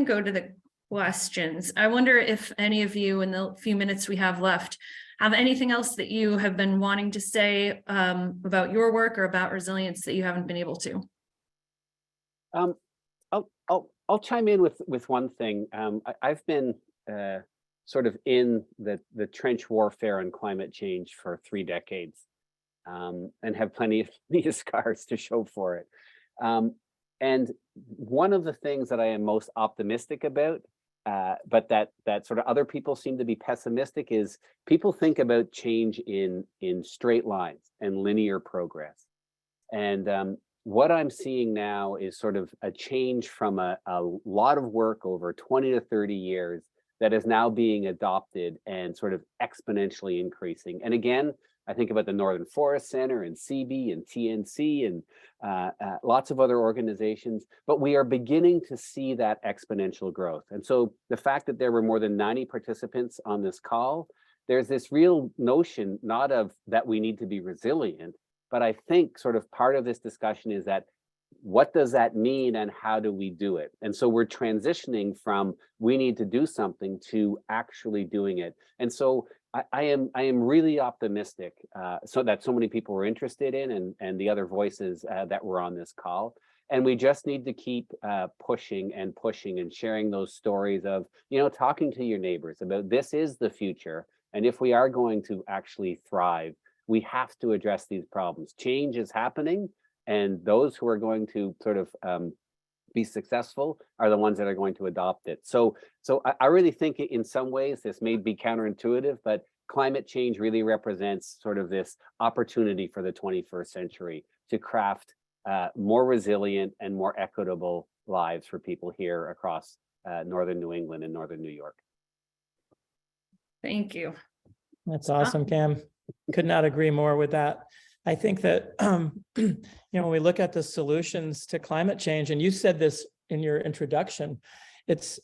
go to the questions, I wonder if any of you in the few minutes we have left have anything else that you have been wanting to say about your work or about resilience that you haven't been able to. I'll chime in with one thing. I've been sort of in the trench warfare on climate change for 3 decades, and have plenty of scars to show for it. And one of the things that I am most optimistic about, but that sort of other people seem to be pessimistic, is people think about change in straight lines and linear progress. And what I'm seeing now is sort of a change from a lot of work over 20 to 30 years that is now being adopted and sort of exponentially increasing. And again, I think about the Northern Forest Center and CB and TNC and lots of other organizations, but we are beginning to see that exponential growth. And so the fact that there were more than 90 participants on this call, there's this real notion, not of that we need to be resilient, but I think sort of part of this discussion is that what does that mean and how do we do it? And so we're transitioning from we need to do something to actually doing it. And so I am really optimistic so that so many people were interested in and the other voices that were on this call. And we just need to keep pushing and sharing those stories of, talking to your neighbors about this is the future. And if we are going to actually thrive, we have to address these problems. Change is happening, and those who are going to sort of be successful are the ones that are going to adopt it. So I really think in some ways this may be counterintuitive, but climate change really represents sort of this opportunity for the 21st century to craft more resilient and more equitable lives for people here across northern New England and northern New York. Thank you. That's awesome, Cam. Could not agree more with that. I think that, when we look at the solutions to climate change, and you said this in your introduction, it's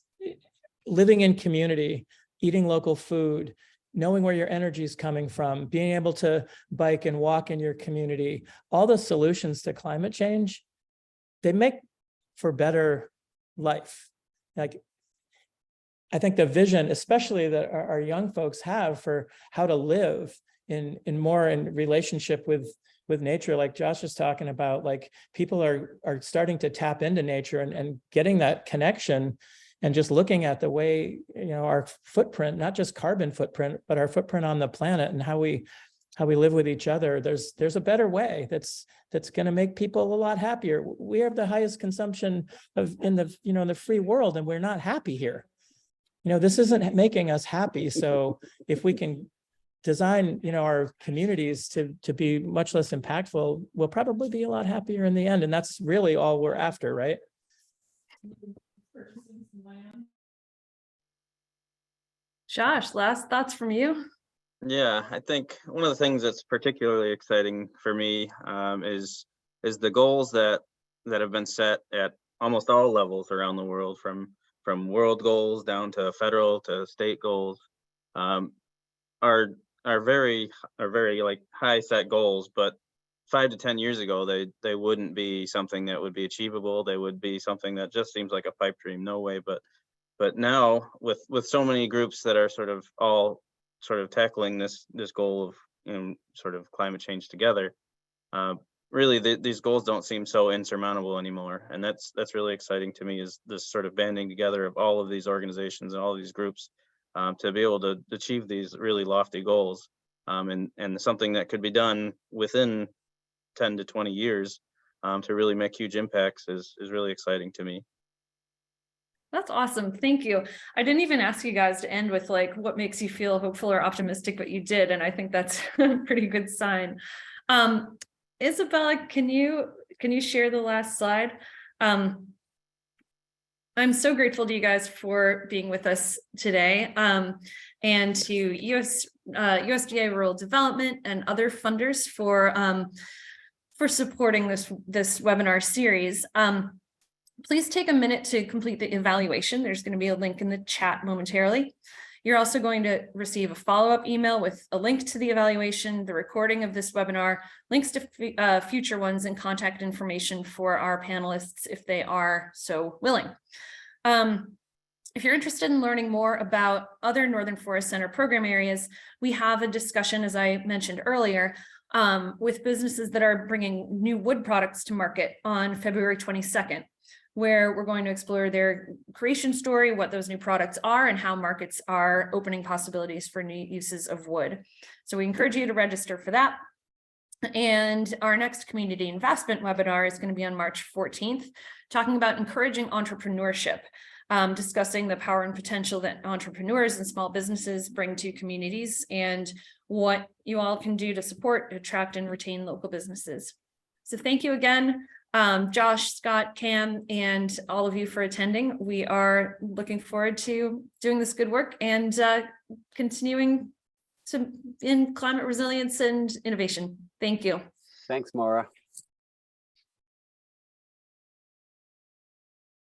living in community, eating local food, knowing where your energy is coming from, being able to bike and walk in your community. All the solutions to climate change, they make for better life. Like, I think the vision, especially that our young folks have for how to live in relationship with nature, like Josh is talking about, like people are starting to tap into nature and getting that connection, and just looking at the way, our footprint, not just carbon footprint, but our footprint on the planet and how we live with each other. There's a better way that's going to make people a lot happier. We have the highest consumption in the free world, and we're not happy here. This isn't making us happy. So if we can design, our communities to be much less impactful, we'll probably be a lot happier in the end. And that's really all we're after, right? Josh, last thoughts from you? Yeah, I think one of the things that's particularly exciting for me is the goals that have been set at almost all levels around the world, from world goals down to federal to state goals, are very like high set goals, but 5 to 10 years ago they wouldn't be something that would be achievable. They would be something that just seems like a pipe dream. No way. But now with so many groups that are sort of all sort of tackling this goal of sort of climate change together, really these goals don't seem so insurmountable anymore. And that's really exciting to me, is this sort of banding together of all of these organizations and all of these groups to be able to achieve these really lofty goals, and something that could be done within 10 to 20 years to really make huge impacts is really exciting to me. That's awesome. Thank you. I didn't even ask you guys to end with like what makes you feel hopeful or optimistic, but you did. And I think that's a pretty good sign. Isabella, can you share the last slide? I'm so grateful to you guys for being with us today, and to USDA Rural Development and other funders for supporting this webinar series. Please take a minute to complete the evaluation. There's going to be a link in the chat momentarily. You're also going to receive a follow-up email with a link to the evaluation, the recording of this webinar, links to future ones, and contact information for our panelists if they are so willing. If you're interested in learning more about other Northern Forest Center program areas, we have a discussion, as I mentioned earlier, with businesses that are bringing new wood products to market on February 22nd. Where we're going to explore their creation story, what those new products are, and how markets are opening possibilities for new uses of wood. So we encourage you to register for that. And our next community investment webinar is going to be on March 14th, talking about encouraging entrepreneurship, discussing the power and potential that entrepreneurs and small businesses bring to communities and what you all can do to support, attract, and retain local businesses. So thank you again. Josh, Scott, Cam, and all of you for attending. We are looking forward to doing this good work and continuing in climate resilience and innovation. Thank you. Thanks, Maura.